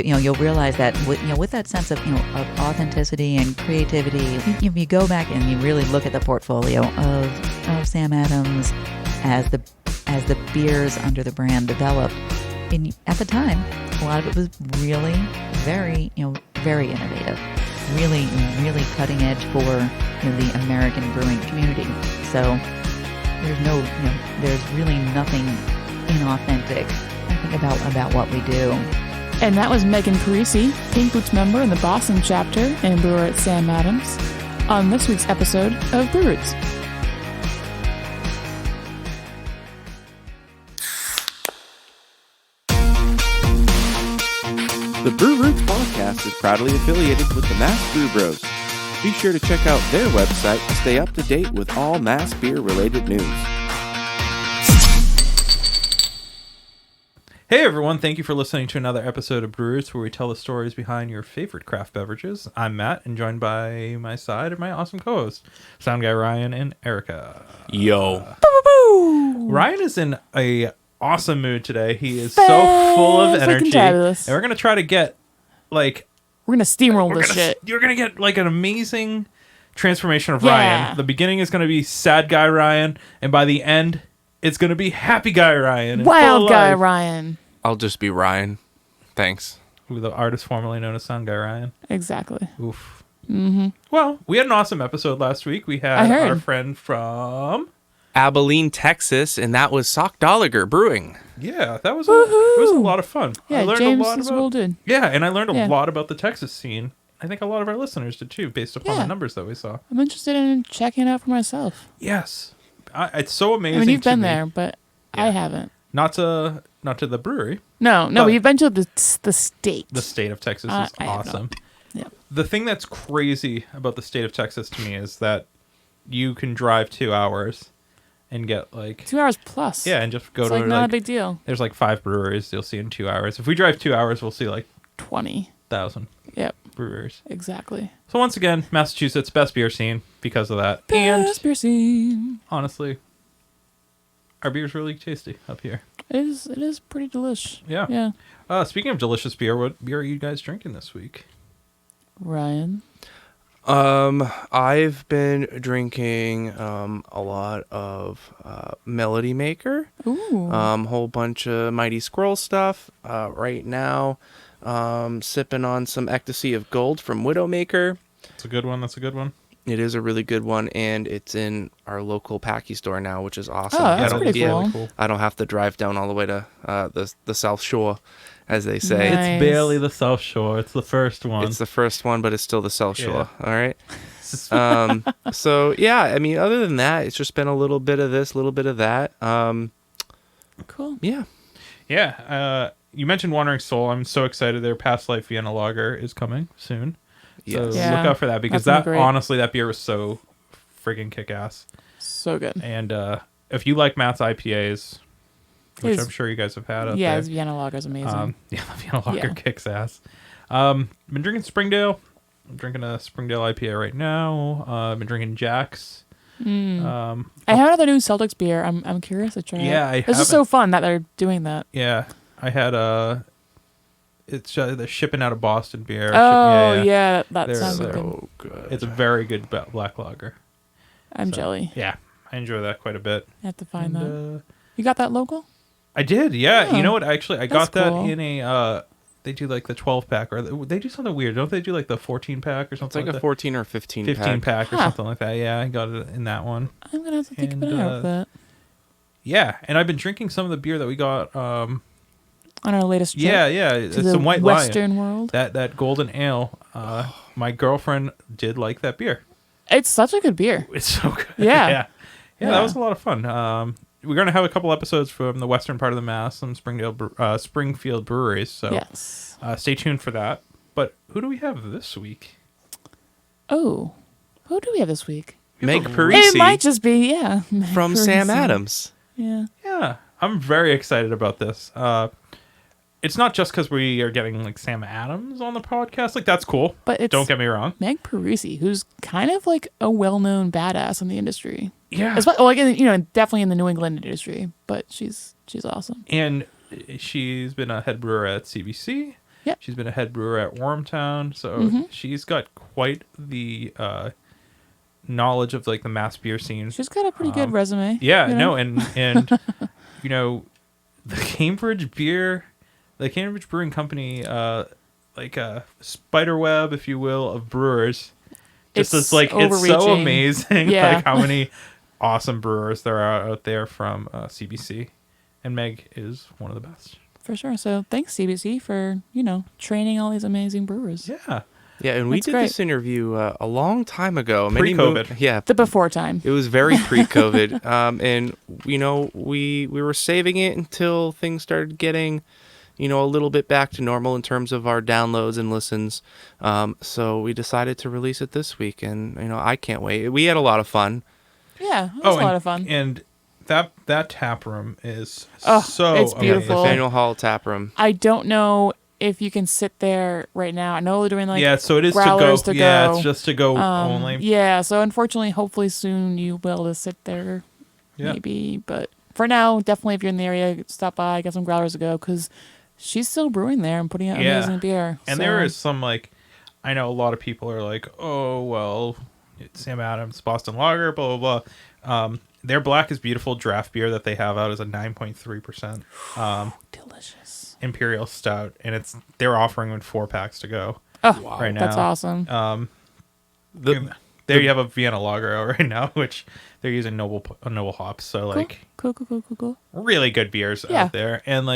you'll realize that with that sense of of authenticity and creativity, if you go back and you really look at the portfolio of Sam Adams as the beers under the brand developed, at the time, a lot of it was really very very innovative, really cutting edge for the American brewing community. So there's really nothing inauthentic, I think, about what we do. And that was Megan Parisi, Pink Boots member in the Boston chapter and brewer at Sam Adams, on this week's episode of Brew Roots. The Brew Roots podcast is proudly affiliated with the Mass Brew Bros. Be sure to check out their website to stay up to date with all Mass beer-related news. Hey everyone, thank you for listening to another episode of Brew Roots, where we tell the stories behind your favorite craft beverages. I'm Matt, and joined by my side are my awesome co-hosts, Sound Guy Ryan and Erica. Yo. Ryan is in a awesome mood today. He is so full of energy. And we're going to try to get, we're going to steamroll this shit. You're going to get, an amazing transformation of Ryan. The beginning is going to be sad guy Ryan, and by the end, it's going to be happy guy Ryan. Wild guy Ryan. I'll just be Ryan. Thanks. The artist formerly known as Sound Guy Ryan. Exactly. Oof. Mm-hmm. Well, we had an awesome episode last week. We had our friend from Abilene, Texas, and that was Sock Dolliger Brewing. Yeah, it was a lot of fun. Yeah, I learned James a lot is about, well did. Yeah, and I learned a lot about the Texas scene. I think a lot of our listeners did too, based upon the numbers that we saw. I'm interested in checking it out for myself. Yes. It's so amazing. I mean, you've been there, but I haven't. Not to the brewery. No, but you've been to the state. The state of Texas is awesome. Yep. The thing that's crazy about the state of Texas to me is that you can drive 2 hours and get 2 hours plus. Yeah, and just go it's to not a big deal. There's 5 breweries you'll see in 2 hours. If we drive 2 hours, we'll see 20,000. Yep. Brewers. Exactly. So once again, Massachusetts, best beer scene because of that. Best beer scene. Honestly, our beer's really tasty up here. It is pretty delish. Yeah. Speaking of delicious beer, what beer are you guys drinking this week? Ryan? I've been drinking a lot of Melody Maker. Ooh. Whole bunch of Mighty Squirrel stuff. Right now, sipping on some Ecstasy of Gold from Widowmaker. That's a good one. It is a really good one, and it's in our local Packy store now, which is awesome. Oh, that's pretty cool. I don't have to drive down all the way to the South Shore, as they say. Nice. It's barely the South Shore. It's the first one. It's the first one, but it's still the South Shore. All right. So yeah, I mean, other than that, it's just been a little bit of this, a little bit of that. Cool. Yeah. Yeah. You mentioned Wandering Soul. I'm so excited. Their Past Life Vienna Lager is coming soon. So look out for that, because honestly, that beer was so friggin' kick-ass. So good. And if you like Matt's IPAs, which I'm sure you guys have had up there. His Vienna Lager is amazing. The Vienna Lager kicks ass. Been drinking Springdale. I'm drinking a Springdale IPA right now. I've been drinking Jack's. I have another new Celtics beer. I'm curious to try it. Yeah, this is so fun that they're doing that. Yeah, I had it's the shipping out of Boston beer. Oh, yeah, that sounds so good. It's a very good black lager. I'm jelly. Yeah, I enjoy that quite a bit. I have to find that. You got that local? I did, yeah. You know what? Actually, I got that cool. in a. They do the 12-pack, or they do something weird. Don't they do the 14-pack or something? It's like a 14 or 15 pack or something like that. Yeah, I got it in that one. I'm gonna have to think about that. Yeah, and I've been drinking some of the beer that we got. On our latest trip. Yeah, it's some White Western Lion. world. That golden ale. My girlfriend did like that beer. It's such a good beer. It's so good. Yeah. Yeah, that was a lot of fun. We're going to have a couple episodes from the western part of the Mass, some Springfield breweries. So yes. Stay tuned for that. But who do we have this week? Oh, who do we have this week? Meg Parisi. It might just be, Meg from Parisi. Sam Adams. Yeah. Yeah, I'm very excited about this. It's not just because we are getting Sam Adams on the podcast. That's cool. But it's don't get me wrong. Meg Parisi, who's kind of a well-known badass in the industry. Yeah. Definitely in the New England industry. But she's awesome. And she's been a head brewer at CBC. Yep. She's been a head brewer at Wormtown, so she's got quite the knowledge of like the mass beer scene. She's got a pretty good resume. Yeah, and you know, the Cambridge Brewing Company, like a spider web, if you will, of brewers. It's so amazing, like how many awesome brewers there are out there from CBC, and Meg is one of the best. For sure. So thanks, CBC, for, training all these amazing brewers. Yeah. Yeah, and we did this interview a long time ago. Pre-COVID. The before time. It was very pre-COVID. And, we were saving it until things started getting, a little bit back to normal in terms of our downloads and listens. So we decided to release it this week. And, I can't wait. We had a lot of fun. Yeah, it was a lot of fun. And that tap room is it's beautiful. The Faneuil Hall tap room. I don't know if you can sit there right now. I know they're doing so it is to go. Yeah, it's just to go only. Yeah, so unfortunately, hopefully soon you'll be able to sit there. Yeah. Maybe, but for now, definitely if you're in the area, stop by, get some growlers to go, because she's still brewing there and putting out amazing beer. And there is some I know a lot of people are like, oh well, it's Sam Adams Boston Lager, blah blah blah. Their Black is Beautiful draft beer that they have out is a 9.3%. Delicious. Imperial Stout, and they're offering in 4-packs to go. Oh, wow. Right now. That's awesome. There you have a Vienna Lager out right now, which they're using noble hops. So cool. Really good beers out there. And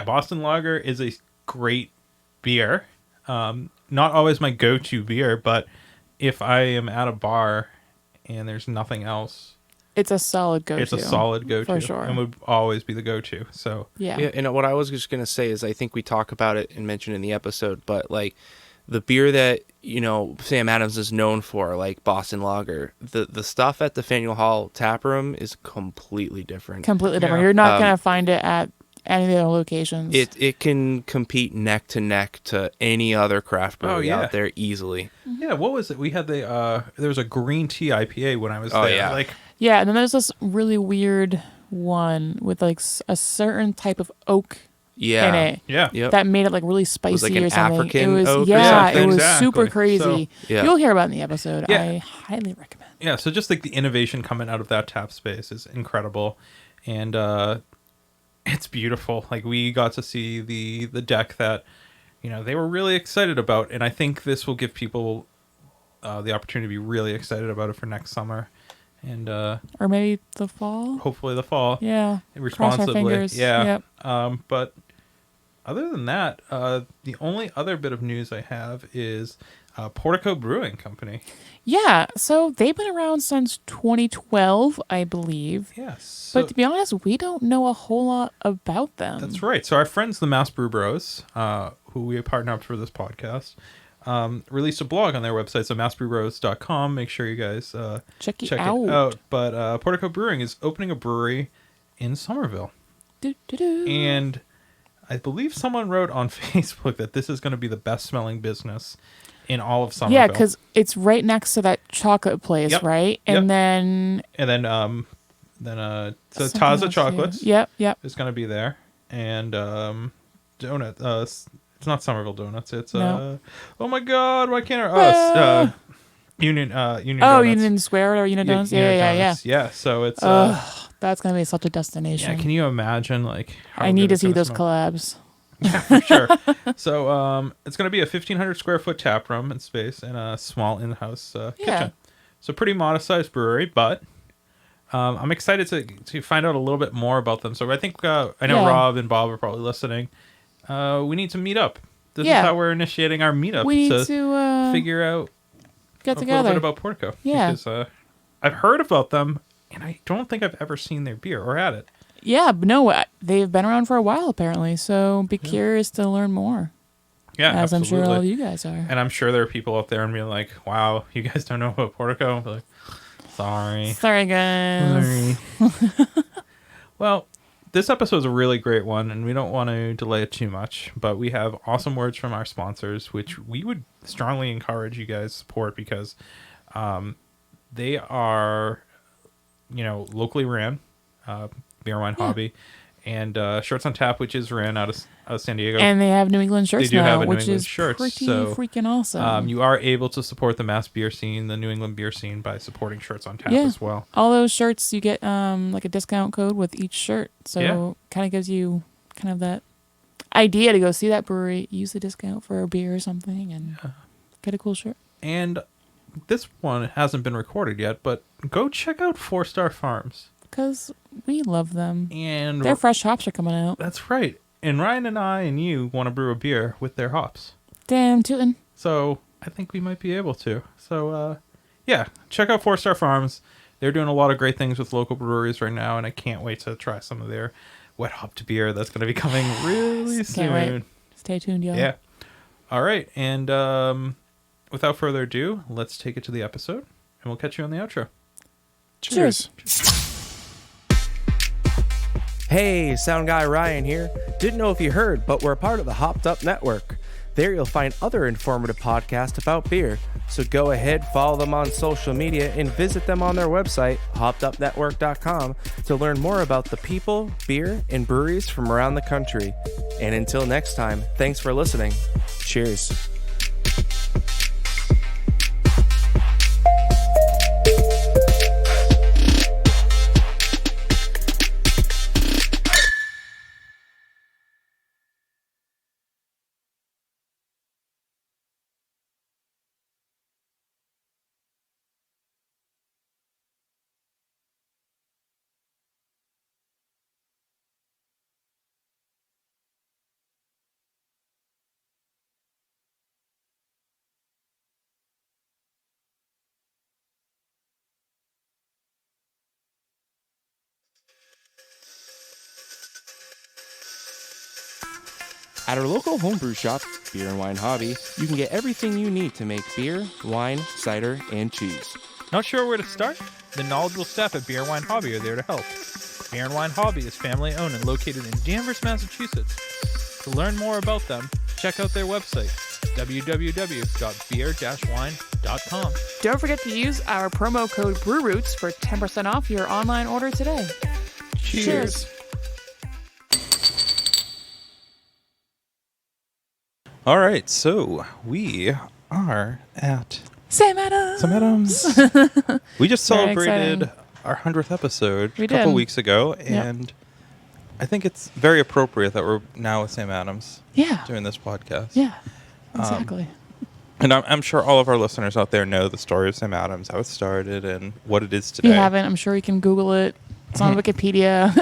Boston Lager is a great beer. Not always my go-to beer, but if I am at a bar and there's nothing else, it's a solid go-to. It's a solid go-to. For sure. And would always be the go-to. So yeah. And what I was just going to say is I think we talk about it and mention in the episode, but the beer that, Sam Adams is known for, like Boston Lager, the stuff at the Faneuil Hall tap room is completely different. Yeah. You're not going to find it at any of the other locations. It can compete neck to neck to any other craft brewery out there easily. Yeah, what was it? We had there was a green tea IPA when I was there. Yeah. Yeah, and then there's this really weird one with a certain type of oak in it. Yeah. Yep. That made it really spicy an or something. African it was oak it was exactly. super crazy. So, You'll hear about it in the episode. Yeah. I highly recommend. Yeah, so just the innovation coming out of that tap space is incredible. And it's beautiful. We got to see the deck that they were really excited about, and I think this will give people the opportunity to be really excited about it for next summer. And or maybe the fall. Hopefully the fall. Yeah. Responsibly. Cross our fingers. Yeah. Yep. But other than that, the only other bit of news I have is Portico Brewing Company. Yeah. So they've been around since 2012, I believe. Yes. So, but to be honest, we don't know a whole lot about them. That's right. So our friends, the Mass Brew Bros, who we partner up for this podcast, released a blog on their website, so massbrewbros.com. Make sure you guys check it out. out. But Portico Brewing is opening a brewery in Somerville. And I believe someone wrote on Facebook that this is going to be the best smelling business in all of Somerville. Yeah, because it's right next to that chocolate place, right? And then so Taza Chocolates is going to be there. And donut it's not Somerville Donuts. It's oh my God, why can't I? Union Donuts. Union Square or Union Donuts. Yeah. Yeah, so it's that's gonna be such a destination. Yeah, can you imagine how I need to see those collabs. Yeah, for sure. So it's gonna be a 1,500 square foot tap room and space and a small in-house kitchen. So pretty modest sized brewery, but I'm excited to find out a little bit more about them. So I think I know Rob and Bob are probably listening. We need to meet up. This is how we're initiating our meetup. We need to figure out get together. A little bit about Portico. Yeah. Because I've heard about them, and I don't think I've ever seen their beer or had it. Yeah, but no, they've been around for a while apparently, so be curious to learn more. Yeah, as absolutely. I'm sure all of you guys are. And I'm sure there are people out there and being like, wow, you guys don't know about Portico? Like, sorry guys. Well, this episode is a really great one, and we don't want to delay it too much, but we have awesome words from our sponsors, which we would strongly encourage you guys to support because they are, locally ran beer wine hobby, And Shirts on Tap, which is ran out of San Diego. And they have New England shirts They do now, have a New which England is shirts, pretty so, freaking awesome. you are able to support the Mass beer scene, the New England beer scene, by supporting Shirts on Tap Yeah. as well. All those shirts, you get like a discount code with each shirt. So Yeah. kind of gives you kind of that idea to go see that brewery, use the discount for a beer or something, and get a cool shirt. And this one hasn't been recorded yet, but go check out 4 Star Farms. Because we love them. And Their fresh hops are coming out. that's right. And Ryan and I and you want to brew a beer with their hops. Damn, tootin'. So I think we might be able to. So, yeah, check out 4 Star Farms. They're doing a lot of great things with local breweries right now, and I can't wait to try some of their wet hopped beer that's going to be coming really soon. Can't wait. Stay tuned, y'all. Yeah. All right. And without further ado, let's take it to the episode, and we'll catch you on the outro. Cheers. Hey, Sound Guy Ryan here. Didn't know if you heard, but we're a part of the Hopped Up Network. There you'll find other informative podcasts about beer. So go ahead, follow them on social media, and visit them on their website, hoppedupnetwork.com, to learn more about the people, beer, and breweries from around the country. And until next time, thanks for listening. Cheers. At our local homebrew shop, Beer and Wine Hobby, you can get everything you need to make beer, wine, cider, and cheese. Not sure where to start? The knowledgeable staff at Beer and Wine Hobby are there to help. Beer and Wine Hobby is family owned and located in Danvers, Massachusetts. To learn more about them, check out their website, www.beer-wine.com. Don't forget to use our promo code BrewRoots for 10% off your online order today. Cheers. All right, so we are at Sam Adams. Sam Adams. We just Very celebrated exciting. our 100th episode We a couple did. weeks ago, and I think it's very appropriate that we're now with Sam Adams Yeah. doing this podcast. Yeah. Exactly. And I'm sure all of our listeners out there know the story of Sam Adams, how it started, and what it is if today. you haven't, I'm sure you can Google it. It's on Wikipedia.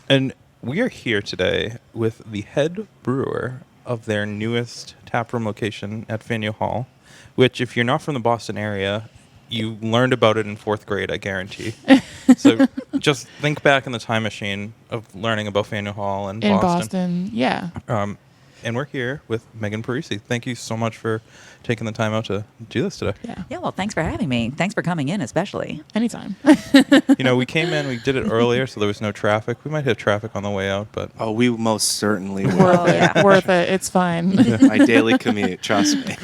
And we are here today with the head brewer of their newest taproom location at Faneuil Hall, which, if you're not from the Boston area, you learned about it in 4th grade, I guarantee. So just think back in the time machine of learning about Faneuil Hall and In Boston. Boston. Yeah. And we're here with Megan Parisi. Thank you so much for taking the time out to do this today. Yeah. Yeah, well, thanks for having me. Thanks for coming in, especially. Anytime. You know, we came in, we did it earlier, so there was no traffic. We might have traffic on the way out, but Oh, we most certainly will. Well, yeah. Worth it. It's fine. My daily commute, trust me.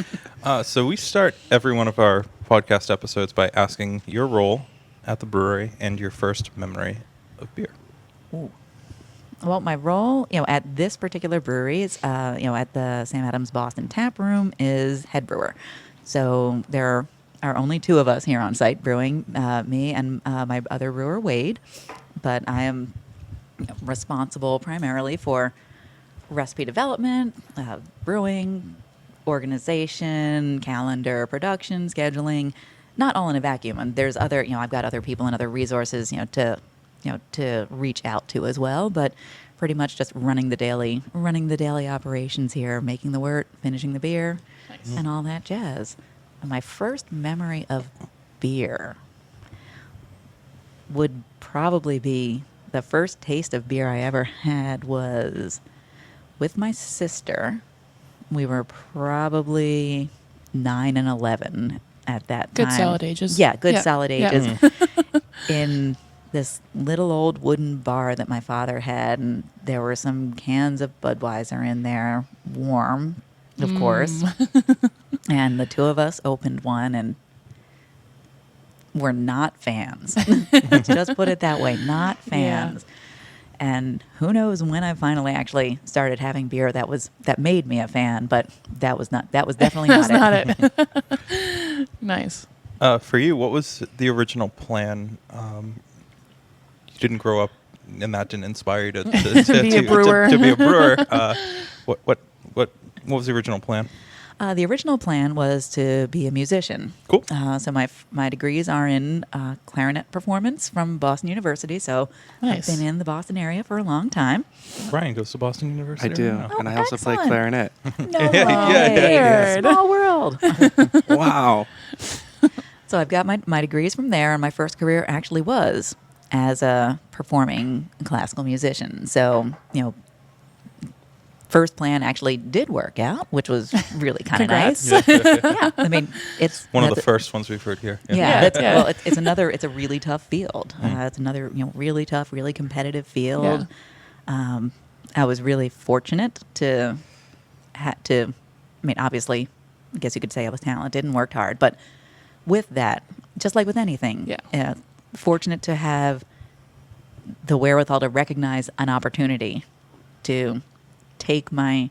so we start every one of our podcast episodes by asking your role at the brewery and your first memory of beer. Ooh. Well, my role, at this particular brewery, is, at the Sam Adams Boston Tap Room, is head brewer. So there are only two of us here on site brewing, me and my other brewer, Wade. But I am responsible primarily for recipe development, brewing, organization, calendar, production, scheduling. Not all in a vacuum. And there's other, I've got other people and other resources, to reach out to as well, but pretty much just running the daily operations here, making the wort, finishing the beer, and all that jazz. And my first memory of beer would probably be the first taste of beer I ever had was with my sister. We were probably 9 and 11 at that time. Good solid ages. Yeah, good Yeah. solid Yeah. ages. In this little old wooden bar that my father had, and there were some cans of Budweiser in there, warm, of course. And the two of us opened one, and we're not fans. Let's just put it that way, not fans. And who knows when I finally actually started having beer that made me a fan, but that was definitely That's not it. not it. Nice. For you, what was the original plan? You didn't grow up, and that didn't inspire you to Be a brewer. To be a brewer. What was the original plan? The original plan was to be a musician. Cool. So my degrees are in clarinet performance from Boston University. So Nice. I've been in the Boston area for a long time. Brian goes to Boston University. I do, right now. and I also play excellent. clarinet. No way. yeah. Small world. Wow. So I've got my degrees from there, and my first career actually was as a performing classical musician. So, first plan actually did work out, which was really kind of nice. Congrats. Yeah, I mean, it's One of the that's- first ones we've heard here. Yeah, Yeah. well, it's a really tough field. It's another really tough, really competitive field. I was really fortunate to. I mean, obviously, I guess you could say I was talented and worked hard, but with that, just like with anything, fortunate to have the wherewithal to recognize an opportunity to take my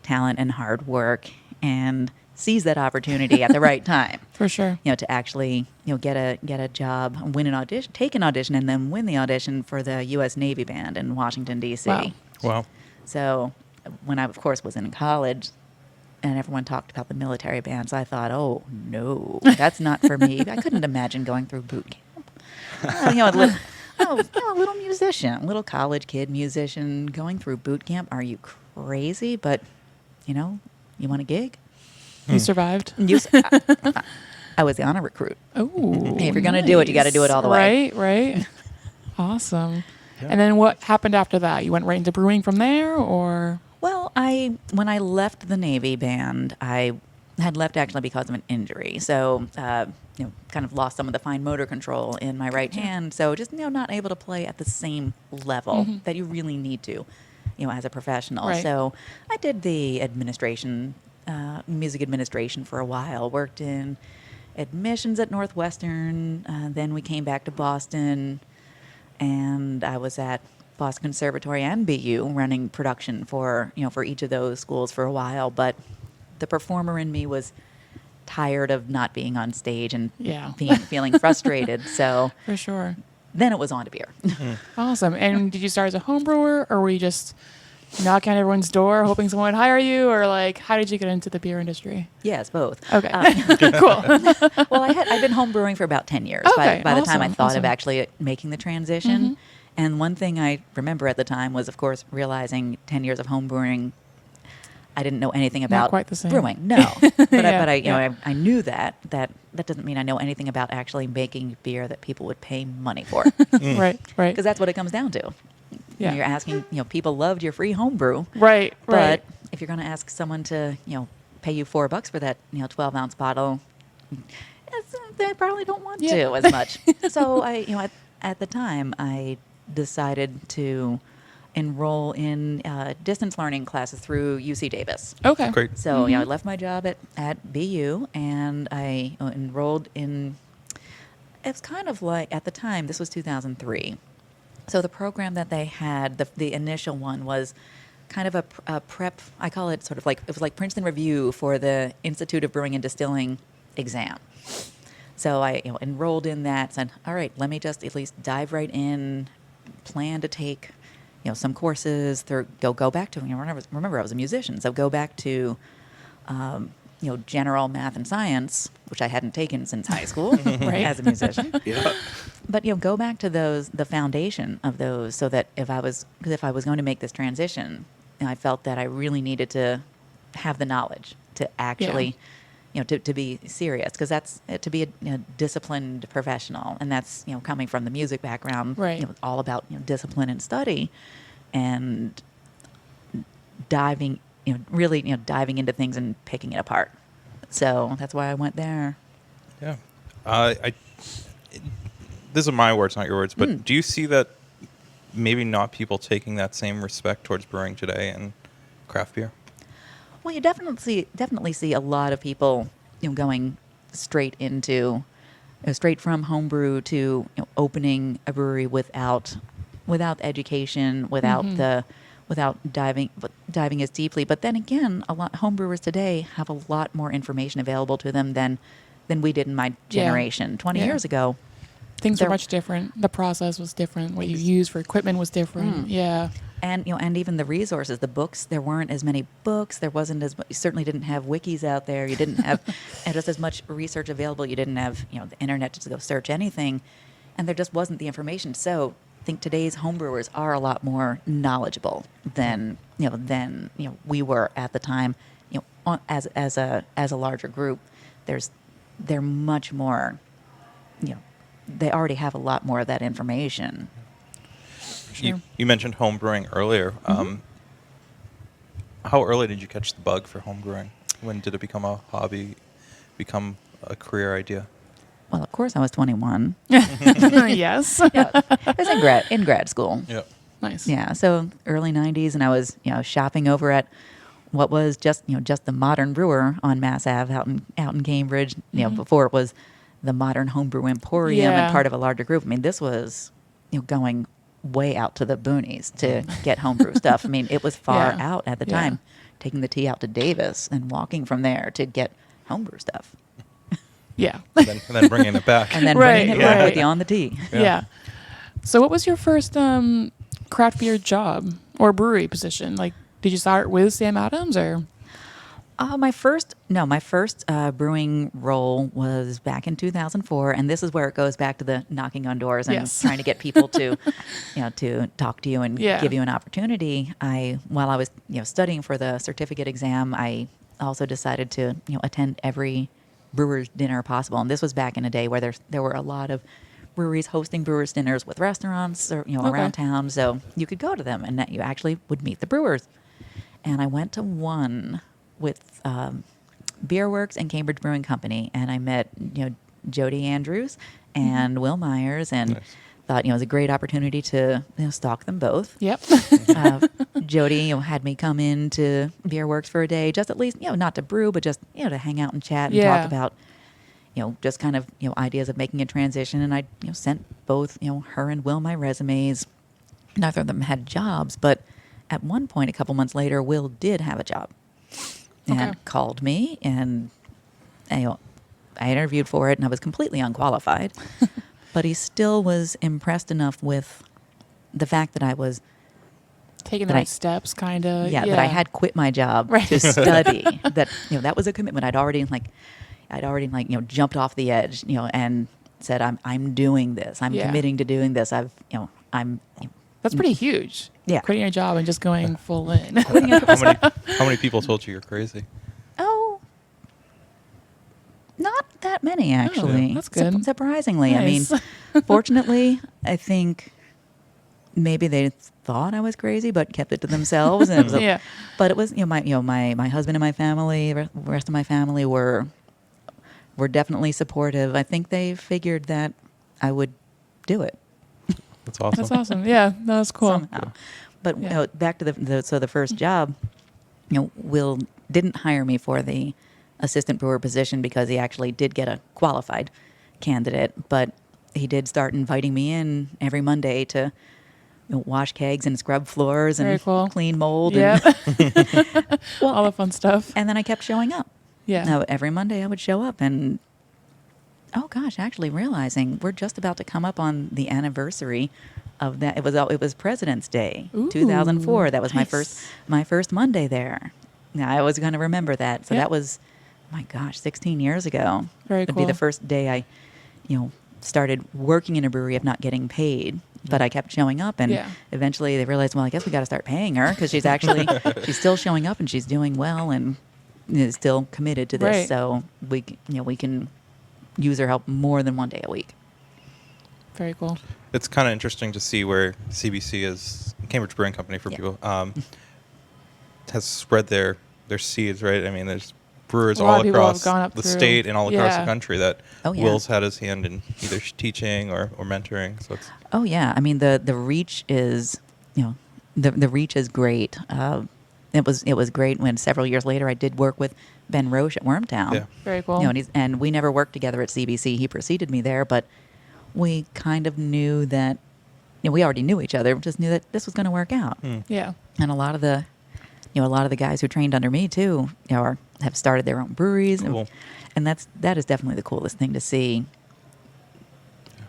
talent and hard work and seize that opportunity at the right time. For sure. To actually get a job, win an audition, take an audition, and then win the audition for the U.S. Navy Band in Washington D.C. Wow. Wow. So when I, of course, was in college, and everyone talked about the military bands, I thought, oh no, that's not for me. I couldn't imagine going through boot camp. A little musician, little college kid musician going through boot camp. Are you crazy? But you want a gig? You survived. I was the honor recruit. Oh, Hey, if you're gonna do it, you gotta do it all the way. Right. Awesome. And then what happened after that? You went right into brewing from there, or? Well, when I left the Navy Band, I had left actually because of an injury. So, kind of lost some of the fine motor control in my right hand. So just, not able to play at the same level that you really need to, as a professional. Right. So I did the administration, music administration for a while, worked in admissions at Northwestern. Then we came back to Boston, and I was at Boston Conservatory and BU running production for each of those schools for a while. But the performer in me was tired of not being on stage and feeling frustrated. So For sure. then it was on to beer. Awesome. And did you start as a home brewer, or were you just knocking on everyone's door hoping someone would hire you, or how did you get into the beer industry? Yes, both. Okay. Cool. Well, I'd been home brewing for about 10 years Okay, by the time I awesome, thought awesome. of actually making the transition. And one thing I remember at the time was, of course, realizing 10 years of home brewing, I didn't know anything about quite the same. brewing. No, but I knew that doesn't mean I know anything about actually making beer that people would pay money for, Right. because that's what it comes down to. Yeah. You're asking, people loved your free home brew, Right. but if you're going to ask someone to, pay you $4 for that, 12-ounce bottle, they probably don't want to as much. So at the time, I decided to enroll in distance learning classes through UC Davis. Okay. Great. So I left my job at BU, and I enrolled in. It's kind of like, at the time, this was 2003. So the program that they had, the initial one, was kind of a prep. I call it sort of like, it was like Princeton Review for the Institute of Brewing and Distilling exam. So I enrolled in that, said, all right, let me just at least dive right in, plan to take some courses, go back to, remember I was a musician, so go back to general math and science, which I hadn't taken since high school as a musician. Yeah. But go back to the foundation of those, so that if I was going to make this transition, I felt that I really needed to have the knowledge to actually, to be serious, because that's to be a disciplined professional, and that's coming from the music background, Right. All about discipline and study, and diving, really diving into things and picking it apart. So that's why I went there. Yeah. These are my words, not your words, but do you see that maybe not people taking that same respect towards brewing today and craft beer? Well, you definitely see a lot of people, going straight into, straight from homebrew to opening a brewery without without education, without without diving as deeply. But then again, a lot homebrewers today have a lot more information available to them than we did in my generation. 20 Yeah. years ago, Things were there- much different. The process was different. What you used for equipment was different. Yeah. and and even the resources, the books, there weren't as many books. There wasn't as you certainly didn't have wikis out there. You didn't have just as much research available. You didn't have the internet to go search anything, and there just wasn't the information. So I think today's homebrewers are a lot more knowledgeable than we were at the time. As a larger group, they're much more. They already have a lot more of that information. You mentioned home brewing earlier. How early did you catch the bug for home brewing? When did it become a hobby, become a career idea? Well, of course, I was 21. Yes. Yeah, I was in grad school. Yeah. Nice. Yeah, so early 90s, and I was shopping over at what was just the Modern Brewer on Mass Ave out in Cambridge. Before it was the Modern Homebrew Emporium Yeah. and part of a larger group. I mean, this was going way out to the boonies to get homebrew stuff. I mean, it was far Yeah. out at the Yeah. time. Taking the tea out to Davis and walking from there to get homebrew stuff, Yeah. And then bringing it back. and then Right, bringing it back right. with you on the tea. Yeah. So what was your first craft beer job or brewery position? Like, did you start with Sam Adams or? My first brewing role was back in 2004, and this is where it goes back to the knocking on doors and Yes. trying to get people to, to talk to you and Yeah. give you an opportunity. While I was, studying for the certificate exam, I also decided to, attend every brewer's dinner possible. And this was back in a day where there were a lot of breweries hosting brewers' dinners with restaurants or, around town, so you could go to them and that you actually would meet the brewers. And I went to one with Beer Works and Cambridge Brewing Company, and I met Jody Andrews and Will Myers, and thought it was a great opportunity to stalk them both. Yep. Jody had me come into Beer Works for a day, just at least not to brew, but just to hang out and chat and Yeah. talk about just kind of ideas of making a transition. And I sent both her and Will my resumes. Neither of them had jobs, but at one point, a couple months later, Will did have a job. And Okay. called me, and I interviewed for it, and I was completely unqualified. But he still was impressed enough with the fact that I was, Taking the That I- right steps, kind of. that I had quit my job Right. to study. That that was a commitment. I'd already jumped off the edge, and said, I'm doing this. I'm Yeah. committing to doing this. I'm That's pretty huge. Yeah. Quitting your job and just going full in. How many people told you you're crazy? Oh, not that many, actually. that's good. Surprisingly. Nice. I mean, fortunately, I think maybe they thought I was crazy, but kept it to themselves. And it was Yeah. But it was, my husband and my family, the rest of my family were definitely supportive. I think they figured that I would do it That's awesome. That's awesome. Yeah. No, that's cool. somehow. But Yeah. back to the first job, Will didn't hire me for the assistant brewer position because he actually did get a qualified candidate, but he did start inviting me in every Monday to wash kegs and scrub floors and Very cool. clean mold. Yeah. And, All the fun stuff. and then I kept showing up. Yeah. Now, every Monday I would show up, and oh gosh, actually realizing we're just about to come up on the anniversary of that. It was President's Day, Ooh, 2004. That was nice. my first Monday there. Now I was going to remember that. So Yeah. that was, my gosh, 16 years ago. Very It'd cool. be the first day I, started working in a brewery of not getting paid. But I kept showing up, and Yeah. eventually they realized, well, I guess we got to start paying her because she's still showing up and she's doing well and is still committed to this. Right. So we can use her help more than one day a week. Very cool. It's kind of interesting to see where CBC is, Cambridge Brewing Company for Yeah. people, has spread their seeds, right? I mean, there's brewers A lot all of people have across gone up the through- state and all across yeah. the country that Oh, yeah. Will's had his hand in either teaching or mentoring. So it's Oh yeah, I mean the reach is the reach is great. It was great when several years later I did work with Ben Roche at Wormtown. Yeah. Very cool. And we never worked together at CBC. He preceded me there, but we kind of knew that we already knew each other, just knew that this was going to work out. Yeah. And a lot of the guys who trained under me too, have started their own breweries, Cool. and that is definitely the coolest thing to see.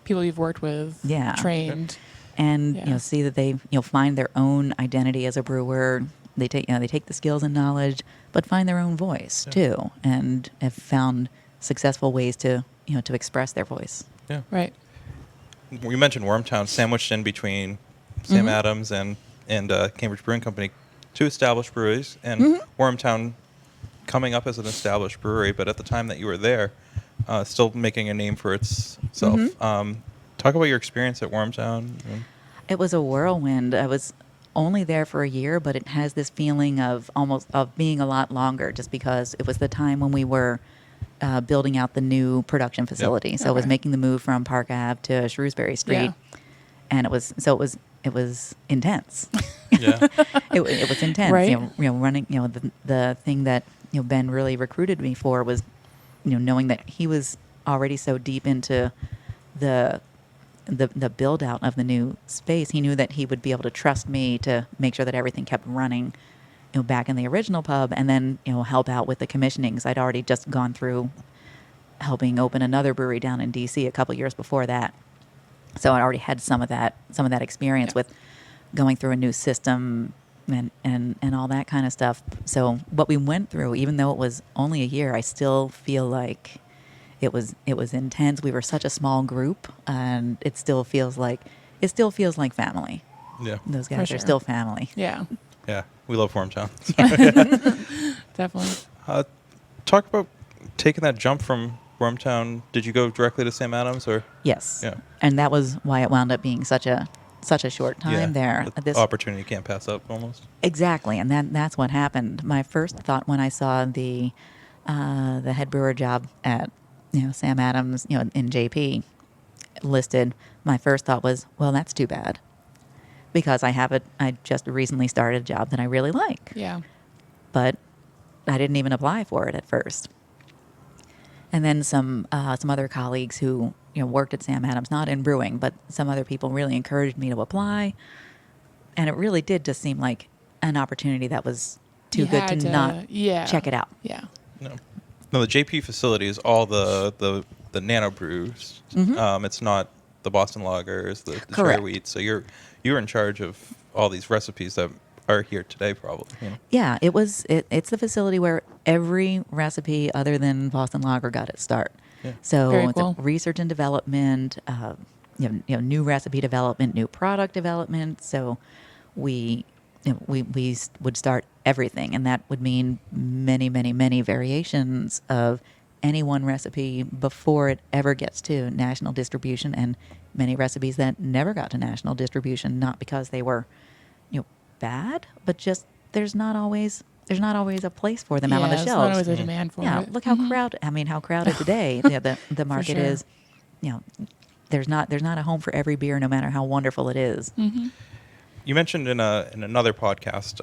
People you've worked with, Yeah. trained. And Yeah. see that they find their own identity as a brewer. They take the skills and knowledge, but find their own voice too, and have found successful ways to to express their voice. Yeah. Right. You mentioned Wormtown, sandwiched in between Sam Adams and Cambridge Brewing Company, two established breweries, and Wormtown coming up as an established brewery, but at the time that you were there, still making a name for itself. Talk about your experience at Wormtown. It was a whirlwind. I was only there for a year, but it has this feeling of being a lot longer, just because it was the time when we were building out the new production facility. So it was Okay. making the move from Park Ave to Shrewsbury Street, and it was intense. Yeah. It was intense. Right. Running. The thing that Ben really recruited me for was knowing that he was already so deep into the build out of the new space. He knew that he would be able to trust me to make sure that everything kept running back in the original pub, and then help out with the commissioning, because I'd already just gone through helping open another brewery down in DC a couple years before that. So I already had some of that experience with going through a new system and all that kind of stuff. So what we went through, even though it was only a year, I still feel like it was intense. We were such a small group, and it still feels like family. Yeah. Those guys sure. are still family. Yeah. Yeah. We love Wormtown. Definitely. Talk about taking that jump from Wormtown. Did you go directly to Sam Adams, or? Yes. Yeah. And that was why it wound up being such a short time there. The This opportunity you can't pass up, almost. Exactly, and that's what happened. My first thought when I saw the head brewer job at Sam Adams in JP listed, my first thought was, well, that's too bad, because I just recently started a job that I really like, Yeah. but I didn't even apply for it at first. And then some other colleagues who worked at Sam Adams, not in brewing, but some other people really encouraged me to apply, and it really did just seem like an opportunity that was too You good to had to- not yeah. check it out. Yeah. No, the JP facility is all the nano brews. It's not the Boston lagers, the cherry Correct. wheat. So you're in charge of all these recipes that are here today, probably. Yeah, it's the facility where every recipe other than Boston Lager got its start. Yeah. So Very it's cool. research and development, new recipe development, new product development. So we would start everything, and that would mean many, many, many variations of any one recipe before it ever gets to national distribution, and many recipes that never got to national distribution, not because they were bad, but just there's not always a place for them out on the There's shelves. not always a demand for Yeah, it. look how crowded today the market sure. is. There's not a home for every beer, no matter how wonderful it is. You mentioned in another podcast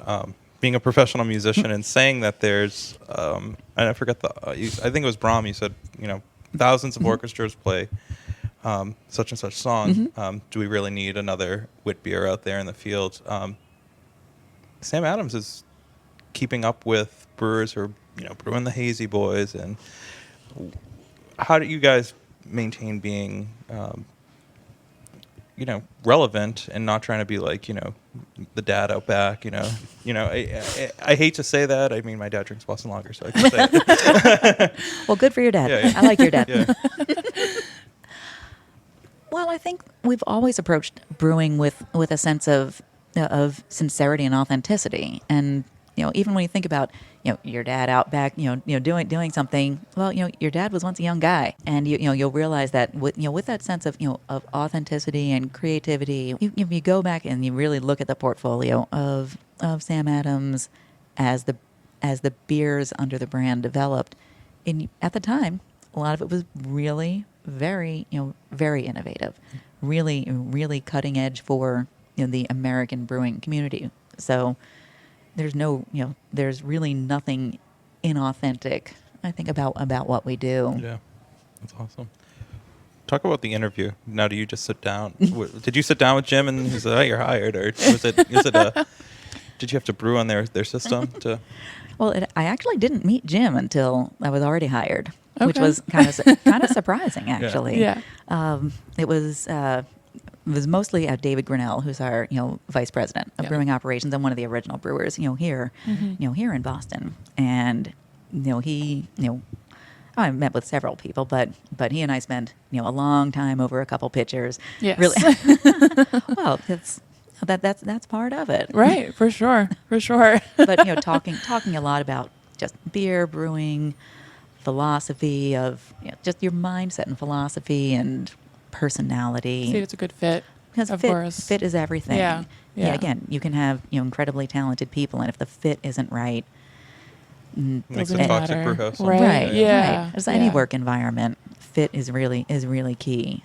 being a professional musician and saying that there's and I forget I think it was Brahm. You said thousands of orchestras play such and such song. Do we really need another wit beer out there in the field? Sam Adams is keeping up with brewers who are brewing the Hazy Boys, and how do you guys maintain being relevant and not trying to be like the dad out back? I hate to say that. I mean, my dad drinks Boston Lager, so I can say it. Well, good for your dad. Yeah. I like your dad. Yeah. Well, I think we've always approached brewing with a sense of sincerity and authenticity. And even when you think about your dad out back, doing something. Well, your dad was once a young guy, and you'll realize that with that sense of of authenticity and creativity, if you go back and you really look at the portfolio of Sam Adams as the beers under the brand developed, at the time, a lot of it was really very very innovative, really cutting edge for the American brewing community. So there's really nothing inauthentic, I think, about what we do. Yeah, that's awesome. Talk about the interview. Now, do you just sit down? Did you sit down with Jim and he said, "Oh, you're hired," or was it? Is it a? Did you have to brew on their system to? Well, I actually didn't meet Jim until I was already hired, which Okay. was kind of surprising, actually. Yeah. It was mostly David Grinnell, who's our vice president of Yeah. brewing operations and one of the original brewers here here in Boston, and he I met with several people, but he and I spent a long time over a couple pitchers. Yes. Really. Well, that's part of it, Right. For sure. For sure. But talking a lot about just beer brewing, philosophy of just your mindset and philosophy and personality. See, it's a good fit. Because of fit, course. fit is everything. Yeah. Yeah. Again, you can have incredibly talented people, and if the fit isn't right, Makes Doesn't a toxic matter. brew house. Right. Yeah. As any Yeah. work environment, fit is really key.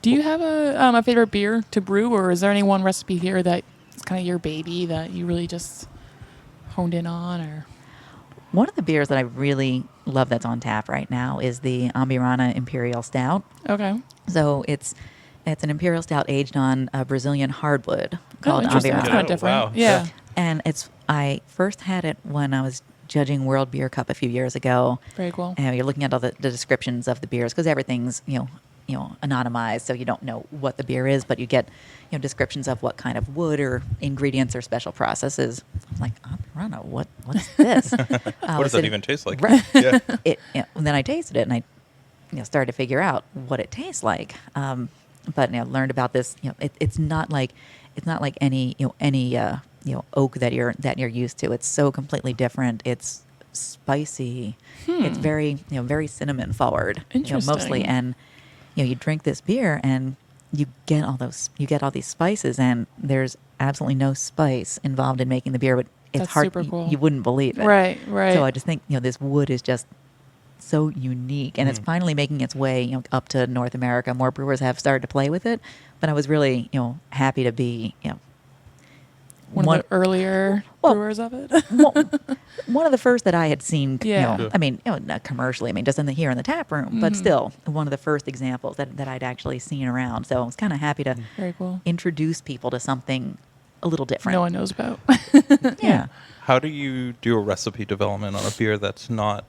Do you have a favorite beer to brew, or is there any one recipe here that is kind of your baby that you really just honed in on? Or One of the beers that I really love that's on tap right now is the Ambirana Imperial Stout. okay, So it's an Imperial Stout aged on a Brazilian hardwood called interesting. Ambirana. That's kind Oh, of different. wow. Yeah. And I first had it when I was judging World Beer Cup a few years ago. Very cool. And you're looking at all the descriptions of the beers because everything's anonymized, so you don't know what the beer is, but you get descriptions of what kind of wood or ingredients or special processes. I was like, Ambirana, what's this? What does that even taste like? Right. Yeah. And then I tasted it and I started to figure out what it tastes like. But learned about this. It's not like any oak that you're used to. It's so completely different. It's spicy. It's very very cinnamon forward. Interesting. Mostly, and you drink this beer and you get all these spices, and there's absolutely no spice involved in making the beer, but it's That's hard. super cool. You wouldn't believe it. Right. Right. So I just think this wood is just so unique, and it's finally making its way up to North America. More brewers have started to play with it, but I was really happy to be one of the earlier Well, brewers of it. one of the first that I had seen. Yeah. I mean, not commercially. I mean, just here in the tap room, but still one of the first examples that I'd actually seen around. So I was kind of happy to Very cool. introduce people to something a little different. No one knows about. Yeah. How do you do a recipe development on a beer that's not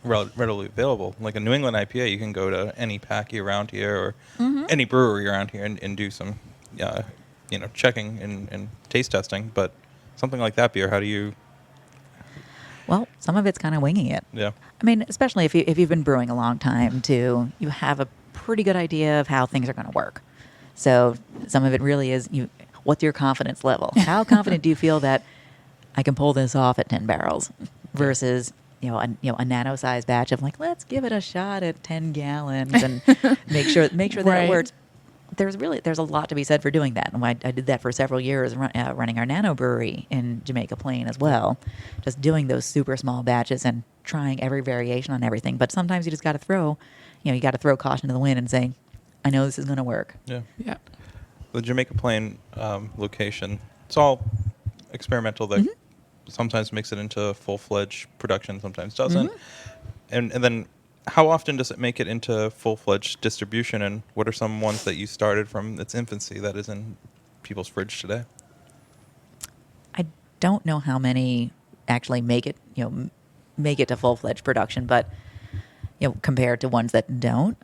readily available? Like a New England IPA, you can go to any packy around here or any brewery around here and do some, checking and taste testing. But something like that beer, how do you? Well, some of it's kind of winging it. Yeah. I mean, especially if you've been brewing a long time, too, you have a pretty good idea of how things are going to work. So some of it really is what's your confidence level? How confident do you feel that I can pull this off at 10 barrels versus a nano-sized batch of let's give it a shot at 10 gallons and make sure that Right. it works. There's a lot to be said for doing that, and I did that for several years, running our nano brewery in Jamaica Plain as well, just doing those super small batches and trying every variation on everything. But sometimes you just got to throw caution to the wind and say, I know this is going to work. Yeah. Yeah. The Jamaica Plain location, it's all experimental. That sometimes makes it into full-fledged production, sometimes doesn't. And then how often does it make it into full-fledged distribution, and what are some ones that you started from its infancy that is in people's fridge today? I don't know how many actually make it to full-fledged production, but compared to ones that don't,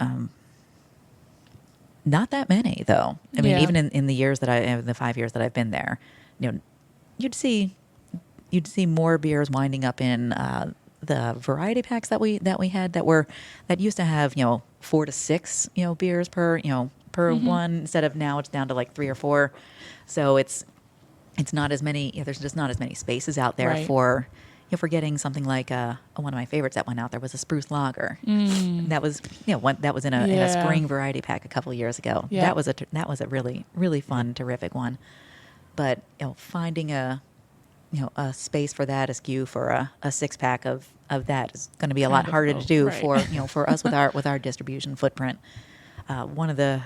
not that many though. I mean, Yeah. even in the years the 5 years that I've been there, you'd see more beers winding up in the variety packs that we had that used to have 4 to 6 beers per one, instead of now it's down to 3 or 4. So it's not as many. There's just not as many spaces out there Right. for getting something like one of my favorites that went out there was a spruce lager. That was that was in a Yeah. spring variety pack a couple of years ago. Yeah. That was a really fun, terrific one. But finding a space for that, a SKU for a 6-pack of that is going to be a lot harder to do Right. for us with our distribution footprint. One of the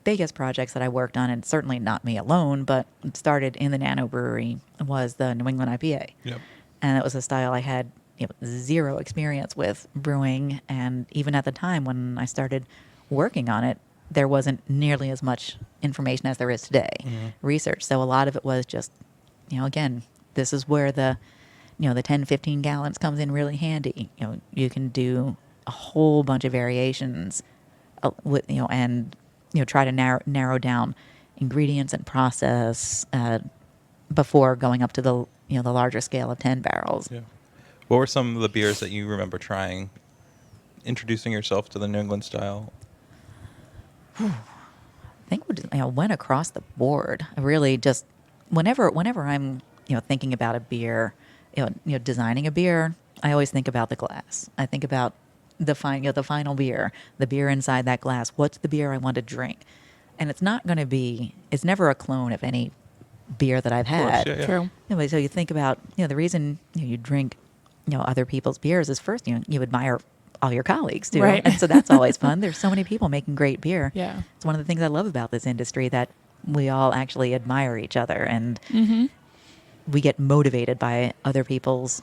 biggest projects that I worked on, and certainly not me alone, but it started in the nano brewery, was the New England IPA. Yep. And it was a style I had zero experience with brewing, and even at the time when I started working on it, there wasn't nearly as much information as there is today, research. So a lot of it was just, again, this is where the 10, 15 gallons comes in really handy. You can do a whole bunch of variations with, and, try to narrow down ingredients and process before going up to the, the larger scale of 10 barrels. Yeah. What were some of the beers that you remember trying, introducing yourself to the New England style? I think we just, went across the board. I really just whenever I'm thinking about a beer, designing a beer, I always think about the glass. I think about the final beer, the beer inside that glass. What's the beer I want to drink? And it's never a clone of any beer that I've had. Yeah, yeah. True. Anyway, so you think about the reason you drink other people's beers is first you admire all your colleagues too, Right. and so that's always fun. There's so many people making great beer. Yeah. It's one of the things I love about this industry, that we all actually admire each other, and we get motivated by other people's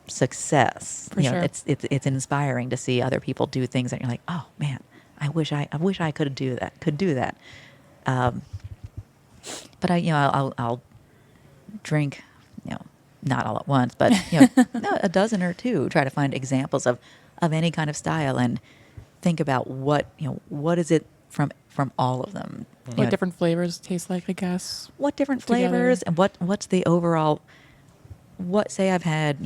success. For sure. It's inspiring to see other people do things that you're like, oh man, I wish I could do that. But I'll drink, not all at once, but a dozen or two. Try to find examples of any kind of style and think about what is it from all of them. What different flavors taste like, I guess. What different together. flavors and what's the overall. Say I've had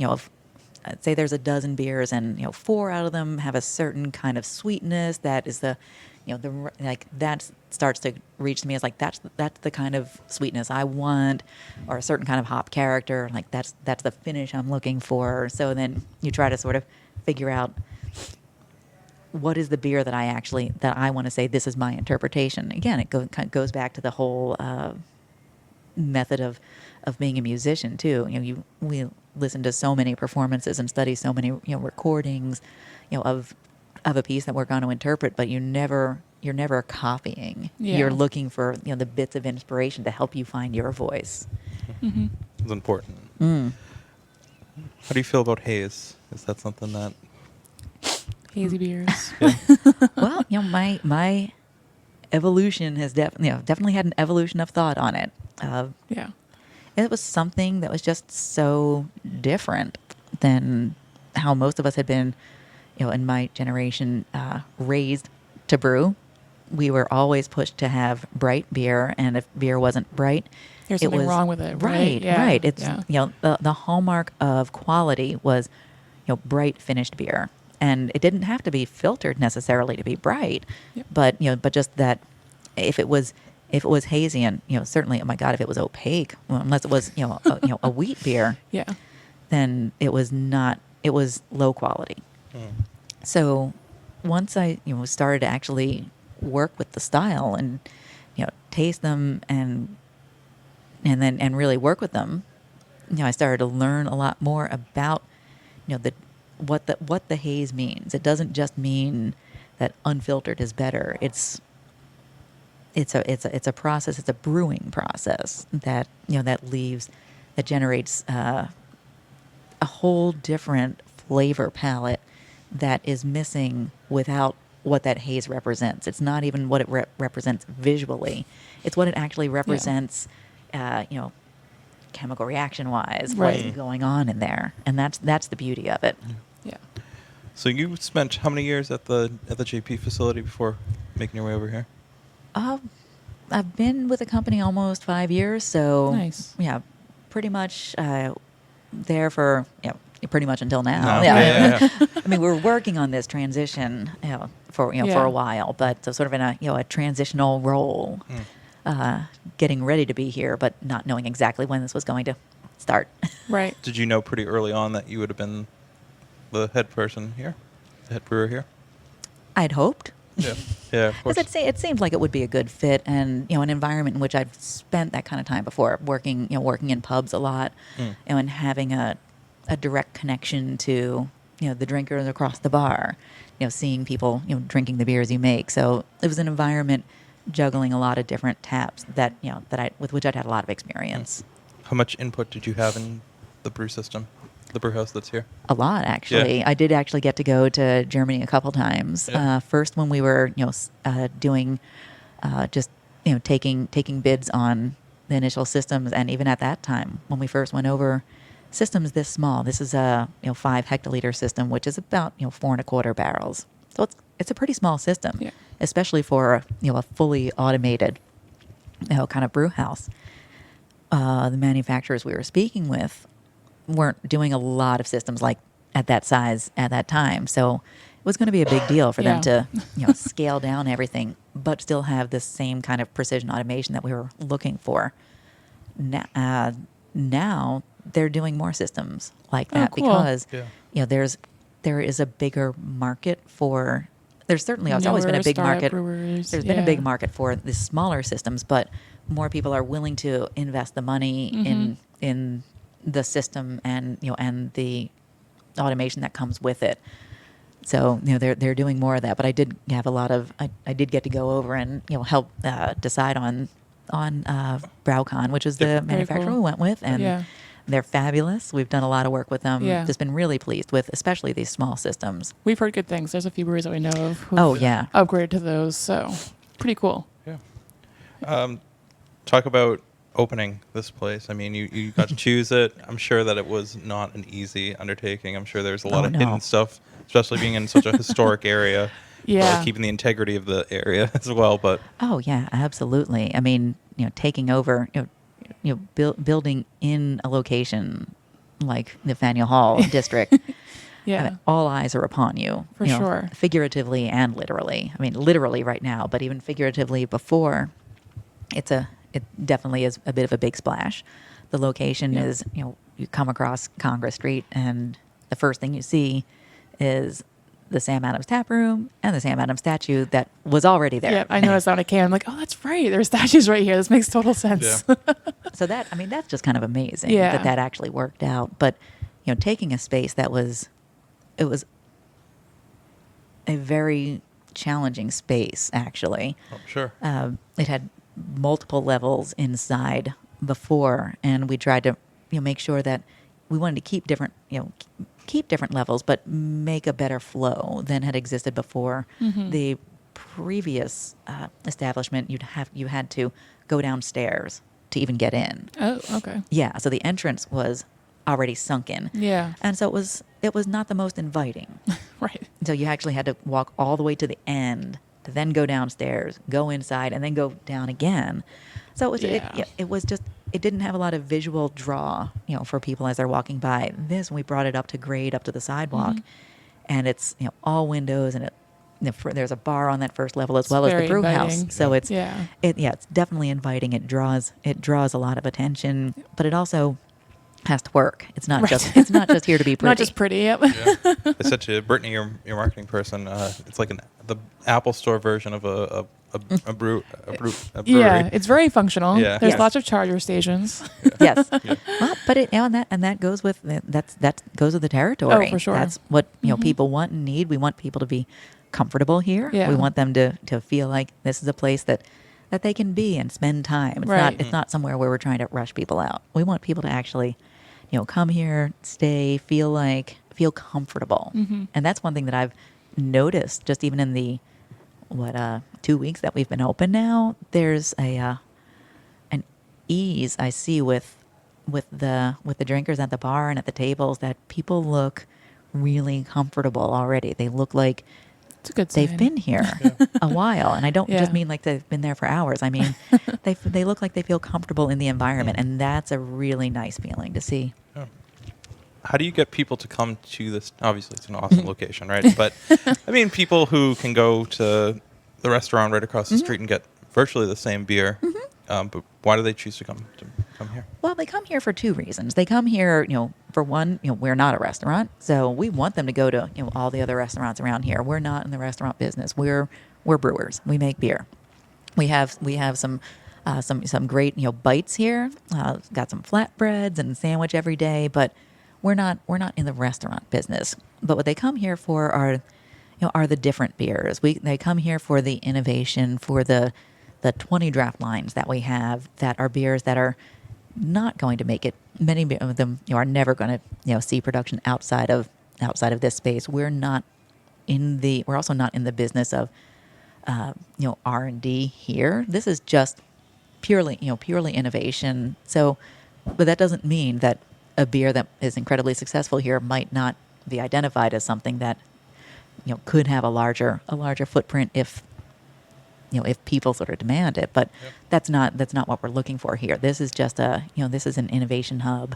say there's a dozen beers and 4 out of them have a certain kind of sweetness that is the that starts to reach me as like that's the kind of sweetness I want, or a certain kind of hop character, like that's the finish I'm looking for. So then you try to sort of figure out what is the beer that I want to say this is my interpretation. Again, it goes back to the whole method of being a musician too. We listen to so many performances and study so many recordings of a piece that we're going to interpret, but you're never copying. Yeah. You're looking for the bits of inspiration to help you find your voice. It's important. Mm. How do you feel about haze? Is that something that... Hazy beers. Well, my evolution has definitely had an evolution of thought on it. Yeah. It was something that was just so different than how most of us had been, in my generation, raised to brew. We were always pushed to have bright beer, and if beer wasn't bright, There's it something was wrong with it, right? Right, Yeah. right. It's Yeah. the hallmark of quality was bright finished beer, and it didn't have to be filtered necessarily to be bright, Yep. but just that if it was hazy and certainly, oh my God, if it was opaque, well, unless it was a wheat beer, Yeah. then it was not. It was low quality. So once I started to actually work with the style and taste them and really work with them, I started to learn a lot more about what the haze means. It doesn't just mean that unfiltered is better. It's a process. It's a brewing process that that generates a whole different flavor palette that is missing without what that haze represents. It's not even what it represents visually. It's what it actually represents, chemical reaction wise, Right. what's going on in there, and that's the beauty of it. Yeah. So you spent how many years at the JP facility before making your way over here? I've been with the company almost 5 years, so Nice. yeah, pretty much there for pretty much until now. No. Yeah. I mean, we're working on this transition for Yeah. a while, but sort of in a transitional role, getting ready to be here, but not knowing exactly when this was going to start. Right. Did you know pretty early on that you would have been the head person here, the head brewer here? I'd hoped. Yeah, yeah, of course. Because it seemed like it would be a good fit, and an environment in which I've spent that kind of time before, working in pubs a lot, and having a direct connection to the drinkers across the bar, seeing people drinking the beers you make. So it was an environment juggling a lot of different taps that with which I'd had a lot of experience. How much input did you have in the brew system? the brew house that's here? A lot, actually. Yeah. I did actually get to go to Germany a couple times. Yeah. First, when we were, doing, just taking bids on the initial systems, and even at that time, when we first went over, systems this small. This is a 5 hectoliter system, which is about 4.25 barrels. So it's a pretty small system, Yeah. especially for a fully automated kind of brew house. The manufacturers we were speaking with weren't doing a lot of systems like at that size at that time. So it was going to be a big deal for them to scale down everything, but still have the same kind of precision automation that we were looking for. Now they're doing more systems like that cool. because Yeah. there is a bigger market for. There's certainly always been a Newer big startup market. brewers, There's been a yeah. big market for the smaller systems, but more people are willing to invest the money in the system and and the automation that comes with it. So they're doing more of that. But I did have a lot of I did get to go over and help decide on BrauCon, which is the Very manufacturer cool. we went with, and Yeah. they're fabulous. We've done a lot of work with them. Yeah. Just been really pleased with, especially these small systems. We've heard good things. There's a few breweries that we know of who've Oh, yeah. upgraded to those. So pretty cool. Yeah. Talk about opening this place. I mean, you got to choose it. I'm sure that it was not an easy undertaking. I'm sure there's a lot Oh, of no. hidden stuff, especially being in such a historic area. Yeah. Keeping the integrity of the area as well. But Oh yeah, absolutely. I mean, taking over, building in a location like the Faneuil Hall district. Yeah. I mean, all eyes are upon you. For sure. Figuratively and literally. I mean, literally right now, but even figuratively before, it definitely is a bit of a big splash. The location is, you come across Congress Street, and the first thing you see is the Sam Adams tap room and the Sam Adams statue that was already there. Yeah, I noticed that when I came. I'm like, oh, that's right. There's statues right here. This makes total sense. Yeah. So that's just kind of amazing Yeah. that actually worked out. But, taking a space it was a very challenging space, actually. oh, sure. It had multiple levels inside before, and we tried to make sure that we wanted to keep different levels, but make a better flow than had existed before. The previous establishment, you had to go downstairs to even get in. Oh, okay. Yeah, so the entrance was already sunken. Yeah. And so it was not the most inviting. Right. So you actually had to walk all the way to the end to then go downstairs, go inside, and then go down again. So it was just, it didn't have a lot of visual draw, for people as they're walking by. This, we brought it up to grade, up to the sidewalk, and it's all windows, and there's a bar on that first level as well as the very brew inviting. house. So it's it's definitely inviting. It draws a lot of attention, but it also has to work. It's not just here to be pretty. Not just pretty. Yep. Yeah. I said to Brittany, your marketing person, it's like the Apple Store version of a brewery. Yeah, it's very functional. Yeah. There's Yes. lots of charger stations. Yes. Well, but that goes with that goes with the territory. Oh, for sure. That's what people want and need. We want people to be comfortable here. Yeah. We want them to feel like this is a place that they can be and spend time. Right. It's not somewhere where we're trying to rush people out. We want people to actually come here, stay, feel comfortable. And that's one thing that I've noticed just even in the 2 weeks that we've been open now. There's an ease I see with the drinkers at the bar and at the tables, that people look really comfortable already. They look like It's a good they've sign. been here a while, and I don't Yeah. just mean like they've been there for hours. I mean they look like they feel comfortable in the environment, and that's a really nice feeling to see. How do you get people to come to this? Obviously, it's an awesome location, right? But I mean, people who can go to the restaurant right across the street and get virtually the same beer. But why do they choose to come here? Well, they come here for two reasons. They come here, for one, we're not a restaurant, so we want them to go to all the other restaurants around here. We're not in the restaurant business. We're brewers. We make beer. We have some great bites here. Got some flatbreads and sandwich every day, but we're not in the restaurant business. But what they come here for are the different beers. They come here for the innovation, for the 20 draft lines that we have, that are beers that are not going to make it. Many of them are never going to see production outside of this space. We're also not in the business of R&D here. This is just purely innovation. So, but that doesn't mean that a beer that is incredibly successful here might not be identified as something that could have a larger footprint if people sort of demand it. But that's not what we're looking for here. This is just this is an innovation hub,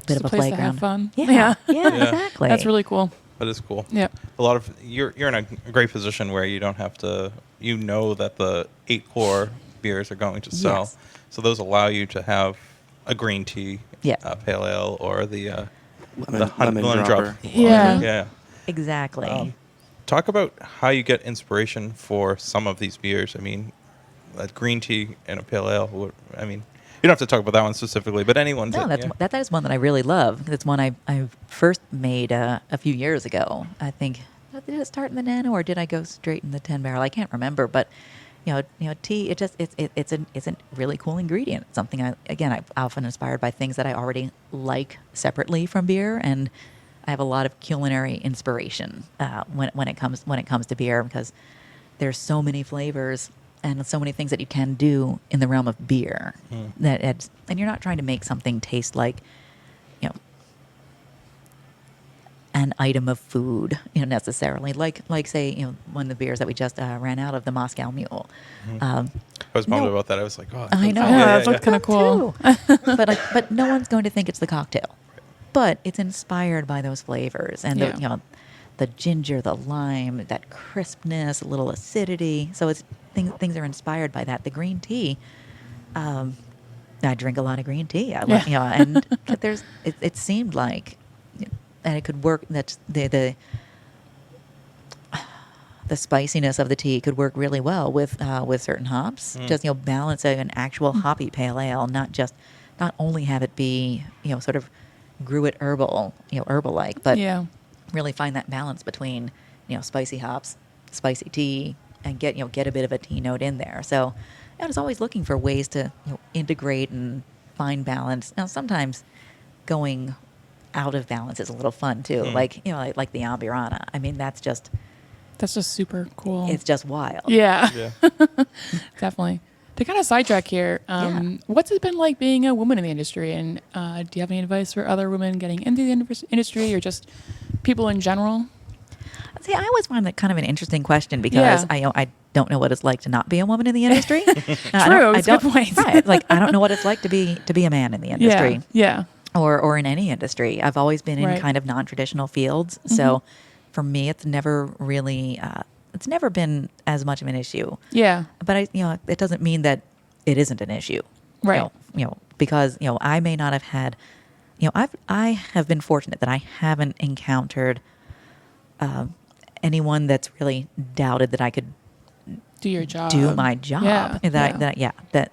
bit Just of a place to playground. have fun. Yeah, Yeah. exactly. That's really cool. That is cool. Yeah. A lot of you're in a great position where you don't have to. You know that the 8 core beers are going to sell, Yes. so those allow you to have a green tea, Yeah. pale ale, or the Lemon lemon dropper. Yeah. yeah. exactly. Talk about how you get inspiration for some of these beers. I mean, a green tea and a pale ale. You don't have to talk about that one specifically, but anyone. No, that is one that I really love. It's one I first made a few years ago. I think, did it start in the nano or did I go straight in the 10 barrel? I can't remember, but tea. It's a really cool ingredient. Something I'm often inspired by things that I already like separately from beer, and I have a lot of culinary inspiration when it comes to beer, because there's so many flavors and so many things that you can do in the realm of beer and you're not trying to make something taste like an item of food necessarily, like say one of the beers that we just ran out of, the Moscow Mule. I was bummed no. about that. I was like, oh, I know. Yeah, that looks kind of cool. But no one's going to think it's the cocktail. But it's inspired by those flavors and the ginger, the lime, that crispness, a little acidity. So it's things are inspired by that. The green tea, I drink a lot of green tea. And it seemed like, and it could work. That's the spiciness of the tea could work really well with certain hops. Just balancing an actual hoppy pale ale, not only have it be sort of gruit herbal like, but really find that balance between spicy hops, spicy tea, and get a bit of a tea note in there. So I was always looking for ways to integrate and find balance. Now sometimes going out of balance is a little fun too, like like the Ambirana. I mean, that's just super cool. it's just wild. Yeah. yeah. Definitely. To kind of sidetrack here, what's it been like being a woman in the industry? And do you have any advice for other women getting into the industry, or just people in general? See, I always find that kind of an interesting question, because I don't know what it's like to not be a woman in the industry. True, it's a good point. Right, like I don't know what it's like to be a man in the industry. Yeah. Or in any industry. I've always been in kind of non-traditional fields, so for me, it's never really. It's never been as much of an issue. Yeah. But it doesn't mean that it isn't an issue. Right. Because I may not have had. I have been fortunate that I haven't encountered anyone that's really doubted that I could Do your job. do my job. Yeah. That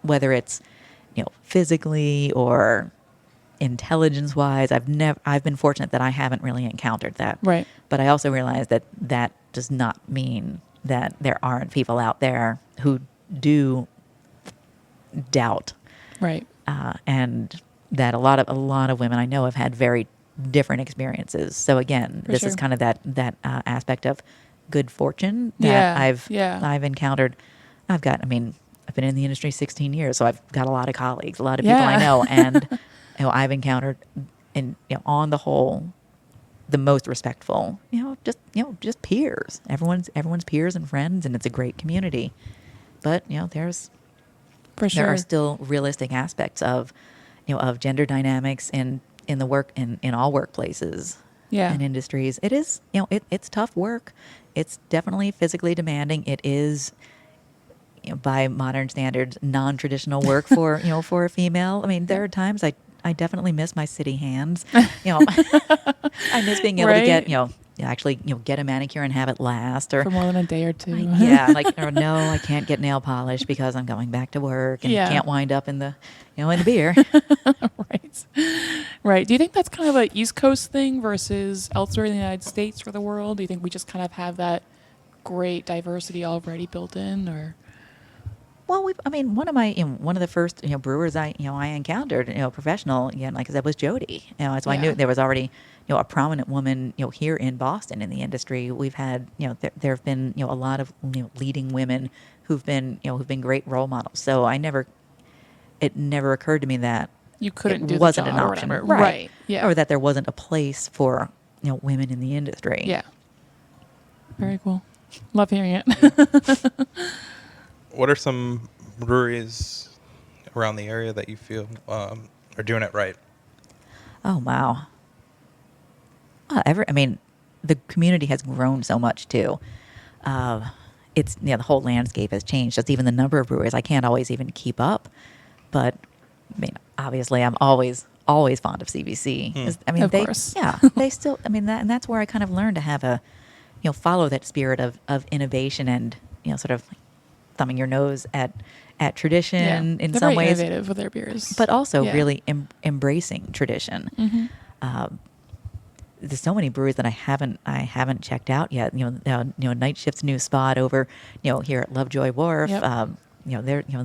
whether it's physically or intelligence wise, I've been fortunate that I haven't really encountered that. Right. But I also realize that does not mean that there aren't people out there who do doubt. Right. And that a lot of women I know have had very different experiences. So again, this is kind of that aspect of good fortune that I've encountered. I've been in the industry 16 years, so I've got a lot of colleagues, a lot of people I know, and I've encountered, on the whole, the most respectful, just peers. Everyone's peers and friends, and it's a great community. But there's there are still realistic aspects of gender dynamics in the work in all workplaces and industries. It is it's tough work. It's definitely physically demanding. It is by modern standards non-traditional work for for a female. I mean, there are times I definitely miss my city hands. I miss being able to get actually get a manicure and have it last, or for more than a day or two. or no, I can't get nail polish because I'm going back to work and can't wind up in the in the beer. Right. Do you think that's kind of a East Coast thing versus elsewhere in the United States or the world? Do you think we just kind of have that great diversity already built in, or? Well, I mean, one of the first, brewers I encountered, professional, like I said, was Jody. So I knew Yeah. there was already, a prominent woman, here in Boston in the industry. We've had, there have been, a lot of, leading women who've been great role models. So it never occurred to me that You couldn't it do the wasn't job an or option, whatever. right? Right, yeah. Or that there wasn't a place for, women in the industry. Yeah. Very cool. Love hearing it. What are some breweries around the area that you feel are doing it right? Oh wow. I mean, the community has grown so much too. It's the whole landscape has changed. Just even the number of brewers, I can't always even keep up. But I mean, obviously, I'm always fond of CBC. 'Cause, I mean, Of course. they still. I mean, and that's where I kind of learned to have follow that spirit of innovation and sort of thumbing your nose at tradition in They're some very ways, innovative with their beers. but also Yeah. really embracing tradition. Mm-hmm. There's so many breweries that I haven't checked out yet. Night Shift's new spot over here at Lovejoy Wharf. Yep.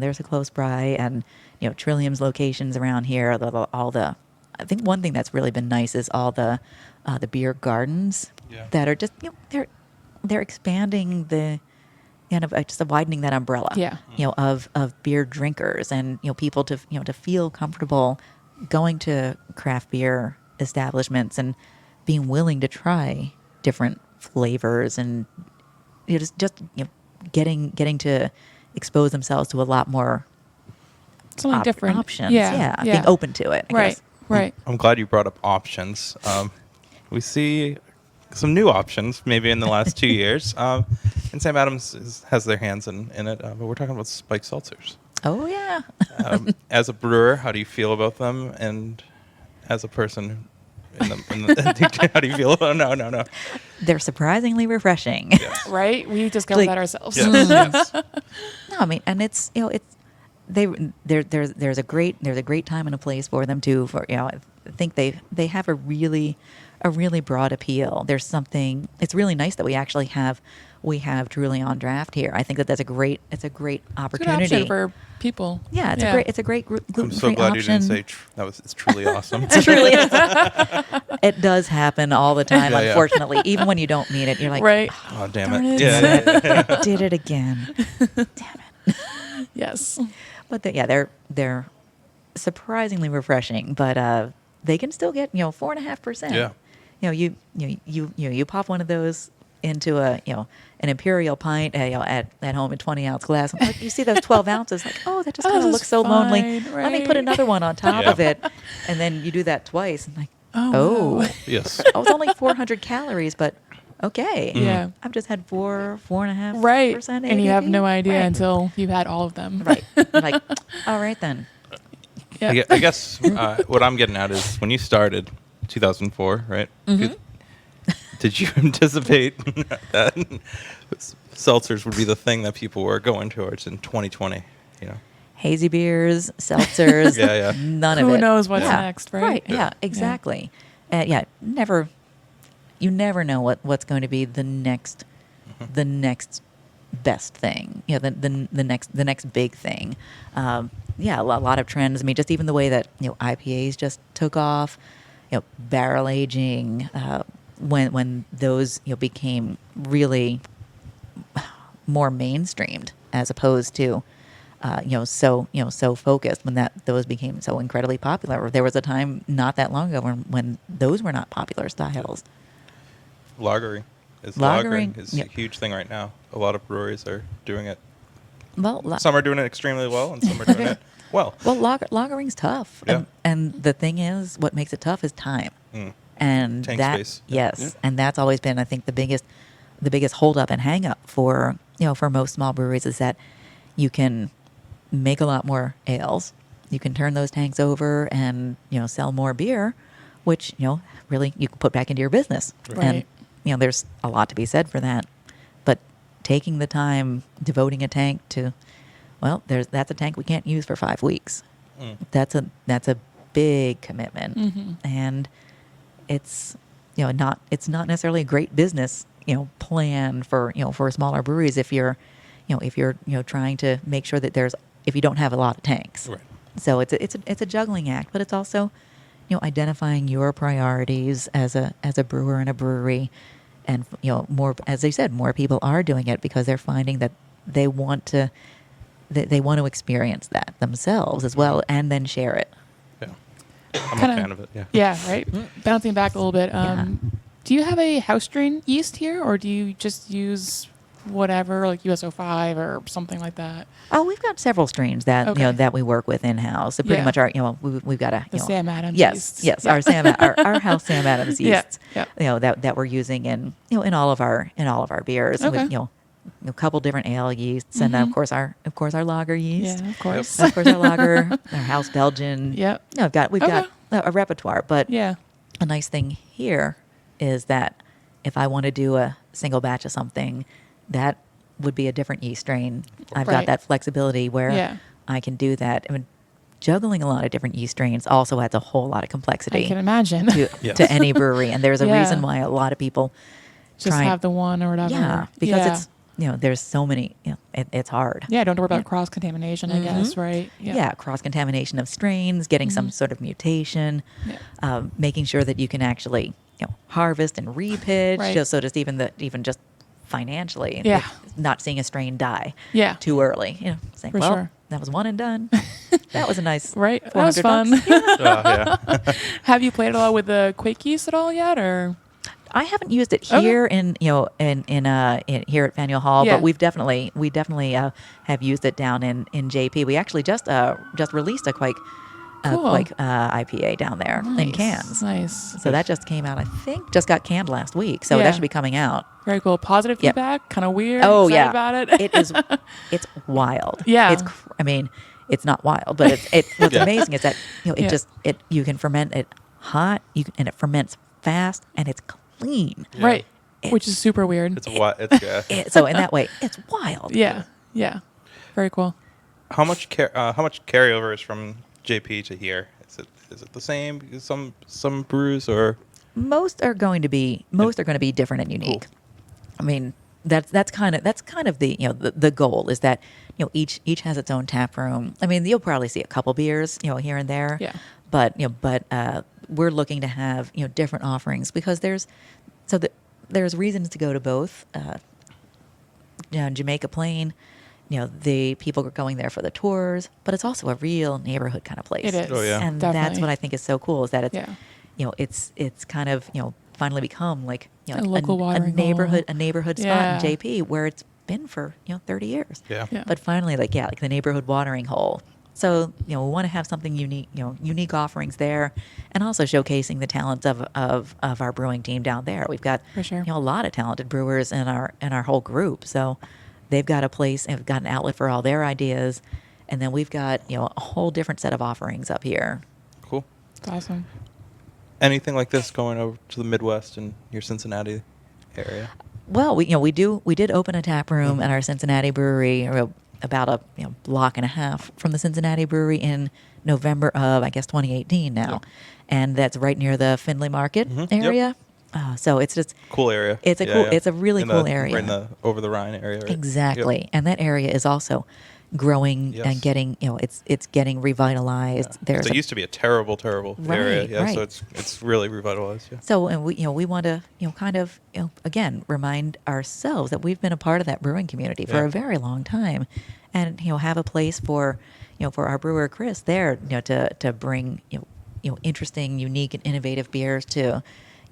There's a close by, and Trillium's locations around here. I think one thing that's really been nice is all the beer gardens that are just they're expanding the kind of just widening that umbrella. Yeah. Of beer drinkers and people to to feel comfortable going to craft beer establishments and being willing to try different flavors and just getting to expose themselves to a lot more Something different. options. Yeah. Being open to it. I Right. guess. Right. I'm glad you brought up options. We see some new options maybe in the last 2 years. And Sam Adams has their hands in it, but we're talking about spiked seltzers. Oh yeah. As a brewer, how do you feel about them? And as a person, how do you feel about No. They're surprisingly refreshing. Right. We discovered Like- that ourselves. Yes. No, I mean, and it's there's a great time and a place for them too. For I think they have a really broad appeal. There's something. It's really nice that we actually have Truly on draft here. I think that's a great It's a good opportunity option for people. Yeah, it's a great gluten-free I'm so glad option. you didn't say it's truly awesome. It's really it does happen all the time. Yeah, yeah. Unfortunately, even when you don't mean it, you're like, Right. Oh, damn Darn it. it. Yeah. did it again. Damn it. Yes. But they're surprisingly refreshing. But they can still get 4.5%. Yeah. You pop one of those into an imperial pint at home in 20-ounce glass. And like, you see those 12 ounces, like, oh, that just Oh, kind of this looks is so lonely. fine, Let me put right. another one on top Yeah. of it, and then you do that twice, and like, Oh, wow. Yes. oh, it's only 400 calories, but okay. Yeah. I've just had 4.5%. Right. And you have no ABV. idea Right. until you've had all of them. Right. Like, all right then. Yeah. I guess what I'm getting at is when you started 2004, right? Mm-hmm. Did you anticipate that seltzers would be the thing that people were going towards in 2020? Hazy beers, seltzers, Yeah. none of it. Who knows what's Yeah. next, right? Yeah, exactly. You never know what's going to be the next best thing. The next big thing. A lot of trends. I mean, just even the way that IPAs just took off. Barrel aging. When those became really more mainstreamed as opposed to so focused when those became so incredibly popular. There was a time not that long ago when those were not popular styles. Lagering is Yeah. a huge thing right now. A lot of breweries are doing it. Well, Some are doing it extremely well, and some are doing it well. lagering's tough. Yeah. And the thing is, what makes it tough is time. Mm. And Tank that, space. yes, Yeah. and that's always been, I think, the biggest hold up and hang up for most small breweries is that you can make a lot more ales. You can turn those tanks over and sell more beer, which really you can put back into your business. Right. And there's a lot to be said for that. But taking the time, devoting a tank to, that's a tank we can't use for 5 weeks. Mm. That's a big commitment, Mm-hmm. and it's not necessarily a great business plan for smaller breweries if you're if you're trying to make sure that if you don't have a lot of tanks. Right. So it's a juggling act, but it's also identifying your priorities as a brewer in a brewery, and more, as they said, more people are doing it because they're finding that they want to experience that themselves as well, and then share it. Yeah. I'm Kinda- a fan of it. Yeah. Yeah, right. Bouncing back a little bit. Yeah. Do you have a house strain yeast here, or do you just use whatever, like USO5 or something like that? Oh, we've got several strains that Okay. that we work with in house. So pretty Yeah. much our we've got The Sam Adams yes yeasts. yes Yeah. our house Sam Adams Yeah, yeasts yeah. that we're using in in all of our beers. Okay. With, a couple different ale yeasts, and of course our lager yeast. Yeah, of course. Of course our lager, our house Belgian. Yep. We've got Okay. a repertoire, but Yeah. a nice thing here is that if I want to do a single batch of something, that would be a different yeast strain. I've got Right. that flexibility where Yeah. I can do that. I mean, juggling a lot of different yeast strains also adds a whole lot of complexity I can imagine. to, Yes. to any brewery, and there's a Yeah. reason why a lot of people Just try. have the one or whatever. Yeah, because yeah. it's there's so many. It's hard. Yeah, don't worry about cross contamination, I guess, right? Yeah, cross contamination of strains, getting some sort of mutation, Yeah. making sure that you can actually harvest and repitch. Right. Just even just financially, Yeah. not seeing a strain die Yeah. too early. Saying, For well, sure. that was one and done. That was a nice Right? That was 400 fun. bucks. Yeah. Have you played at all with the Quake yeast at all yet, or? I haven't used it Okay. here in here at Faneuil Hall, Yeah. but we definitely have used it down in JP. We actually just released a Quake Cool. IPA down there in Nice, cans. Nice. So that just came out. I think just got canned last week. So Yeah. that should be coming out. Very cool. Positive Yep. feedback. Kind of weird. Oh Excited yeah, about it. It is. It's wild. Yeah. I mean, it's not wild, but what's Yeah. amazing is that Yeah. you can ferment it hot, and it ferments fast, and it's clean. Yeah. Right. Which is super weird. It's yeah. So in that way, it's wild. Yeah. Yeah. Very cool. How much carryover is from JP to here? Is it the same? Some brews or Most are going to be different and unique. I mean, that's kind of the the goal is that each has its own tap room. I mean, you'll probably see a couple beers here and there. Yeah. But we're looking to have different offerings because there's reasons to go to both. Jamaica Plain, the people are going there for the tours, but it's also a real neighborhood kind of place. It is. Oh, yeah. And that's Definitely. what I think is so cool is that it's Yeah. it's kind of finally become like A local watering neighborhood hole. spot Yeah. in JP where it's been for 30 years. yeah. Yeah. But finally, like the neighborhood watering hole. So we want to have something unique, unique offerings there, and also showcasing the talents of our brewing team down there. We've got For sure. a lot of talented brewers in our whole group. So they've got a place and we've got an outlet for all their ideas, and then we've got a whole different set of offerings up here. Cool. It's awesome. Anything like this going over to the Midwest and your Cincinnati area? Well, we did open a tap room at our Cincinnati brewery about a block and a half from the Cincinnati brewery in November of 2018 now, Yep. and that's right near the Findlay Market Yep. area. So it's just Cool area. It's a Yeah, cool. yeah. It's a really In cool the, area. Right in the over the Rhine area. Right? Exactly, Yep. and that area is also growing Yes. and getting it's getting revitalized. Yeah. There's It used to be a terrible area. Right, Yeah, so right. it's really revitalized. Yeah. so, and we want to kind of again remind ourselves that we've been a part of that brewing community for Yeah. a very long time, and have a place for for our brewer Chris there to bring interesting, unique, and innovative beers to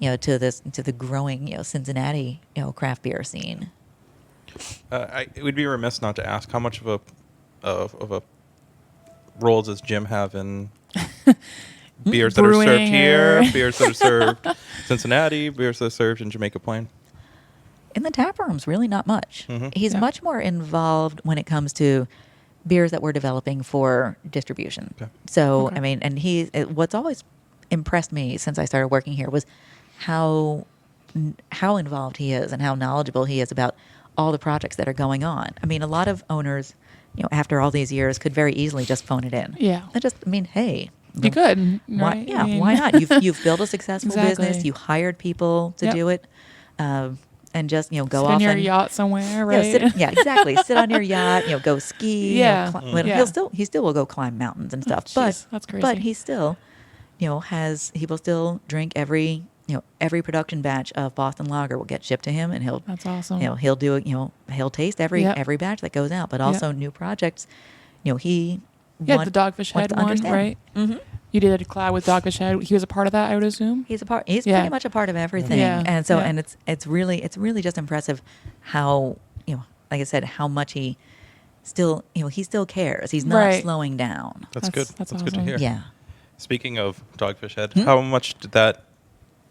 to the growing Cincinnati craft beer scene. It would be remiss not to ask how much of a role does Jim have in beers that are served Brewing here, or- beers that are served Cincinnati, beers that are served in Jamaica Plain? In the tap rooms, really not much. Mhm. He's Yeah. much more involved when it comes to beers that we're developing for distribution. Okay. So, Okay. I mean, and what's always impressed me since I started working here was how involved he is and how knowledgeable he is about all the projects that are going on. I mean, a lot of owners, after all these years, could very easily just phone it in. Yeah. Hey, You could. why, Right? yeah, I mean- why not? You've built a successful Exactly. business. You hired people to Yep. do it. and just go Sit off on your and yacht somewhere, right? Exactly. Sit on your yacht, go ski. Yeah. He'll still will go climb mountains and stuff. Jeez, that's crazy. But he still, he will still drink every production batch of Boston Lager will get shipped to him, and he'll That's awesome. he'll do it. He'll taste every Yep. every batch that goes out, but also new projects. He Yeah, the Dogfish wants Head to one, understand. right? Mm-hmm. You did a collab with Dogfish Head. He was a part of that, I would assume. He's He's Yeah. pretty much a part of everything, Yeah. and so Yeah. and it's really just impressive how like I said, how much he still cares. He's not Right. slowing down. That's good. That's That's good to awesome. hear. Yeah. Speaking of Dogfish Head, how much did that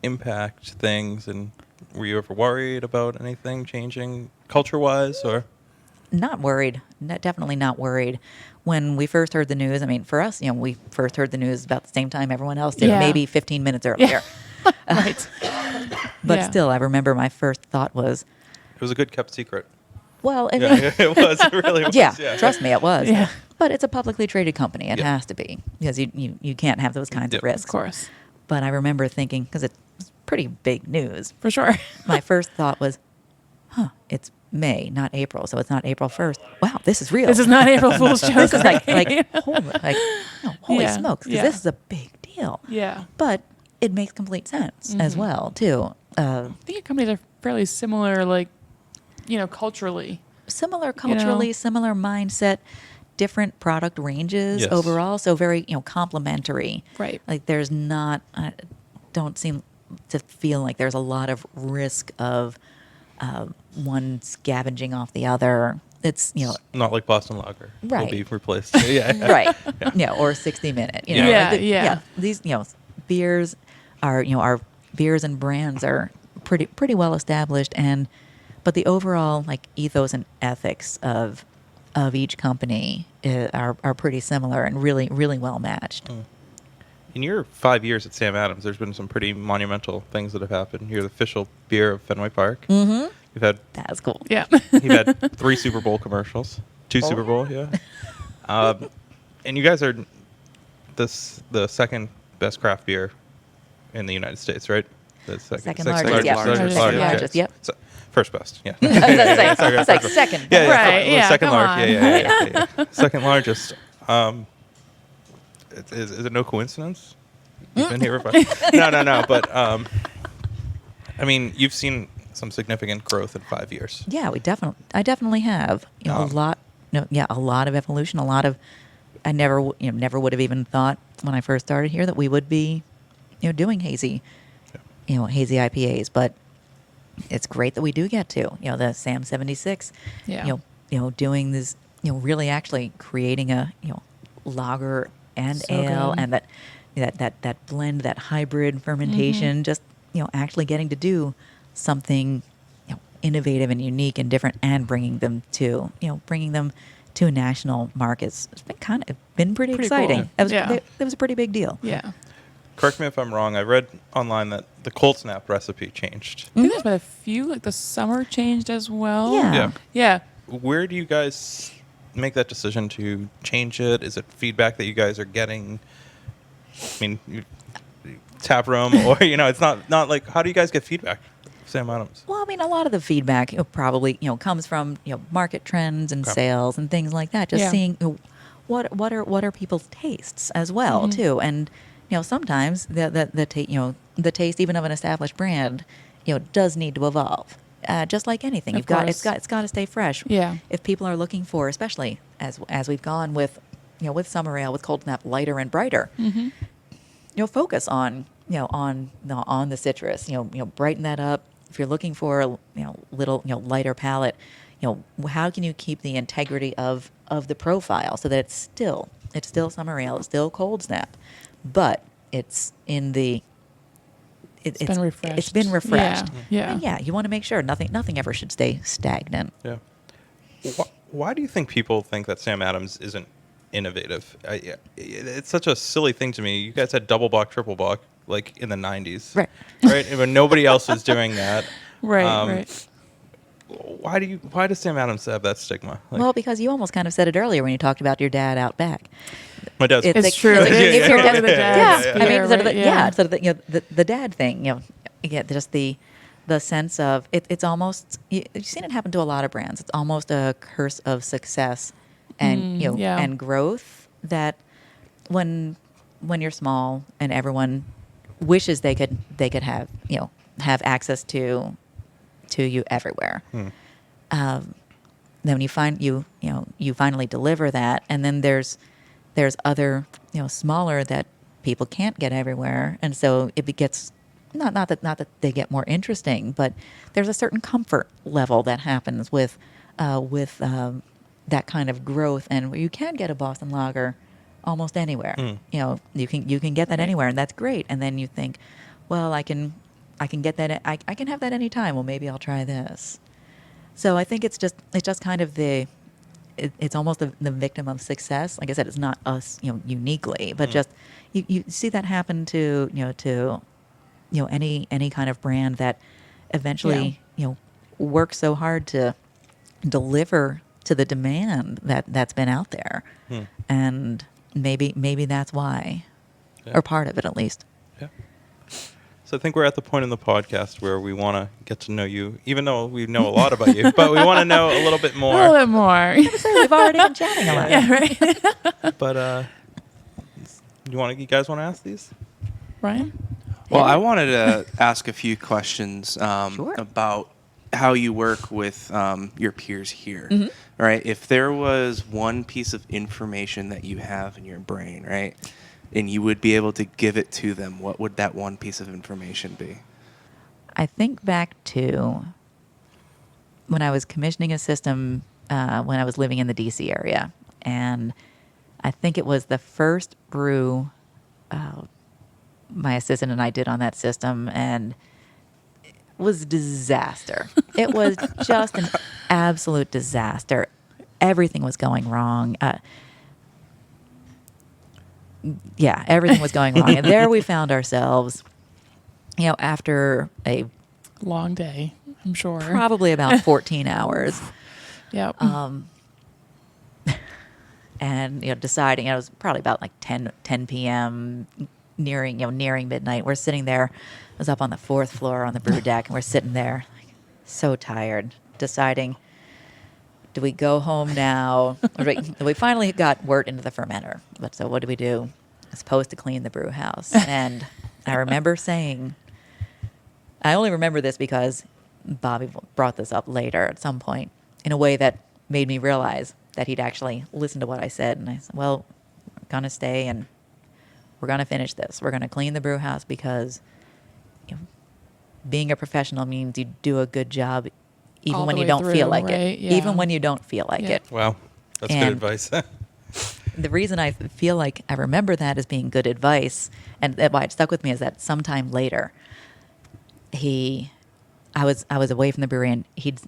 impact things? And were you ever worried about anything changing culture-wise, or? Not worried. Definitely not worried. When we first heard the news, I mean, for us, we first heard the news about the same time everyone else did, Yeah. maybe 15 minutes earlier. Right. But Yeah. still, I remember my first thought was, It was a good kept secret. well, Yeah, it was. It really was. yeah, Yeah. trust me, it was. Yeah. But it's a publicly traded company. It Yeah. has to be, because you can't have those kinds of Yeah. risks. Of course. But I remember thinking, because it's pretty big news, For sure. my first thought was, it's May, not April, so it's not April 1st. Wow, this is real. This is not April Fool's joke. This is like right? holy Yeah, smokes, 'cause yeah. this is a big deal. Yeah. But it makes complete sense as Mm-hmm. well, too. I think your companies are fairly similar, like, culturally. Similar culturally, similar mindset, different product ranges Yes. overall, so very, complementary. Right. Like there's not, don't seem to feel like there's a lot of risk of one scavenging off the other. It's, Not like Boston Lager. Right. Will be replaced. Yeah. right. Yeah. Or 60 Minute. Yeah, like yeah. These, beers are, our beers and brands are pretty well established, but the overall like ethos and ethics of each company are pretty similar and really, really well matched. In your 5 years at Sam Adams, there's been some pretty monumental things that have happened. You're the official beer of Fenway Park. Mm-hmm. You've had That's cool. Yeah. you've had 3 Super Bowl commercials, 2 Super Bowl, yeah. And you guys are the second best craft beer in the United States, right? The Second largest, yeah. Largest, yep. So, first best, yeah. It's like second. Yeah, Right, yeah, second come largest. on. Yeah. Second largest. Is it no coincidence? You've been here for no. But I mean, you've seen some significant growth in 5 years. Yeah, I definitely have. A lot. A lot of evolution. A lot of. I never would have even thought when I first started here that we would be, doing hazy, hazy IPAs. But it's great that we do get to, the Sam 76. Yeah. Doing this, really actually creating a, lager and So ale, good. and that blend, that hybrid fermentation, just actually getting to do something innovative and unique and different, and bringing them to national markets. It's been pretty Pretty exciting. cool. It was, Yeah. it was a pretty big deal. Yeah. Correct me if I'm wrong. I read online that the cold snap recipe changed. I think there's been a few, like the summer changed as well. Yeah. Yeah. Yeah. Where do you guys make that decision to change it? Is it feedback that you guys are getting? I mean, tap room, or it's not like, how do you guys get feedback, Sam Adams? Well, I mean, a lot of the feedback probably comes from market trends and Okay. sales and things like that. Just Yeah. seeing what are people's tastes as well too, and sometimes the taste even of an established brand does need to evolve. Just like anything, Of course. it's got to stay fresh. Yeah. If people are looking for, especially as we've gone with with summer ale, with cold snap, lighter and brighter. Mm-hmm. Focus on on the citrus. Brighten that up. If you're looking for a little lighter palate, how can you keep the integrity of the profile so that it's still summer ale, it's still cold snap, but it's in the it's been refreshed. It's been refreshed. Yeah. And you want to make sure nothing ever should stay stagnant. Yeah. Why do you think people think that Sam Adams isn't innovative? It's such a silly thing to me. You guys had double block, triple block, like in the 90s. Right. Right? And when nobody else was doing that. Right. Right. Why does Sam Adams have that stigma? Like, Well, because you almost kind of said it earlier when you talked about your dad out back. my dad's It's It's true. If It's your totally dad, the dad's I mean, beer, sort of right? the, sort of the, the dad thing. Just the the sense of it's almost you've seen it happen to a lot of brands. It's almost a curse of success and yeah. and growth that when you're small and everyone wishes they could have have access to you everywhere. Then when you find you finally deliver that, and then there's other smaller that people can't get everywhere, and so it gets not that they get more interesting, but there's a certain comfort level that happens with that kind of growth, and where you can get a Boston Lager almost anywhere. You can get that anywhere, and that's great. And then you think, well, I can get that. I can have that anytime. Well, maybe I'll try this. So I think it's just kind of it's almost the victim of success. Like I said, it's not us, uniquely, but just you see that happen to any kind of brand that eventually works so hard to deliver to the demand that's been out there, and maybe that's why, or part of it at least. Yeah. So I think we're at the point in the podcast where we want to get to know you, even though we know a lot about you, but we want to know a little bit more. A little bit more. We've already been chatting a lot. Yeah, right. But you guys want to ask these? Ryan? Well, I wanted to ask a few questions Sure. about how you work with your peers here, Mm-hmm. right? If there was one piece of information that you have in your brain, right, and you would be able to give it to them, what would that one piece of information be? I think back to when I was commissioning a system when I was living in the DC area, and I think it was the first brew my assistant and I did on that system, and it was a disaster. It was just an absolute disaster. Everything was going wrong. Everything was going wrong. And there we found ourselves, after a Long day, I'm sure. probably about 14 hours. Yep. And deciding, it was probably about like 10 p.m., nearing midnight. We're sitting there. I was up on the 4th floor on the brew deck, and we're sitting there, like, so tired, deciding, do we go home now? We finally got wort into the fermenter. But so what do we do? I'm supposed to clean the brew house. And I remember saying, I only remember this because Bobby brought this up later at some point in a way that made me realize that he'd actually listened to what I said. And I said, well, we're going to stay and we're going to finish this. We're going to clean the brew house because being a professional means you do a good job even All when the you way don't feel through, like right? it. Yeah. Even when you don't feel like Yeah. it. Wow. That's good And- advice. The reason I feel like I remember that as being good advice, and that why it stuck with me, is that sometime later, I was away from the brewery, and he'd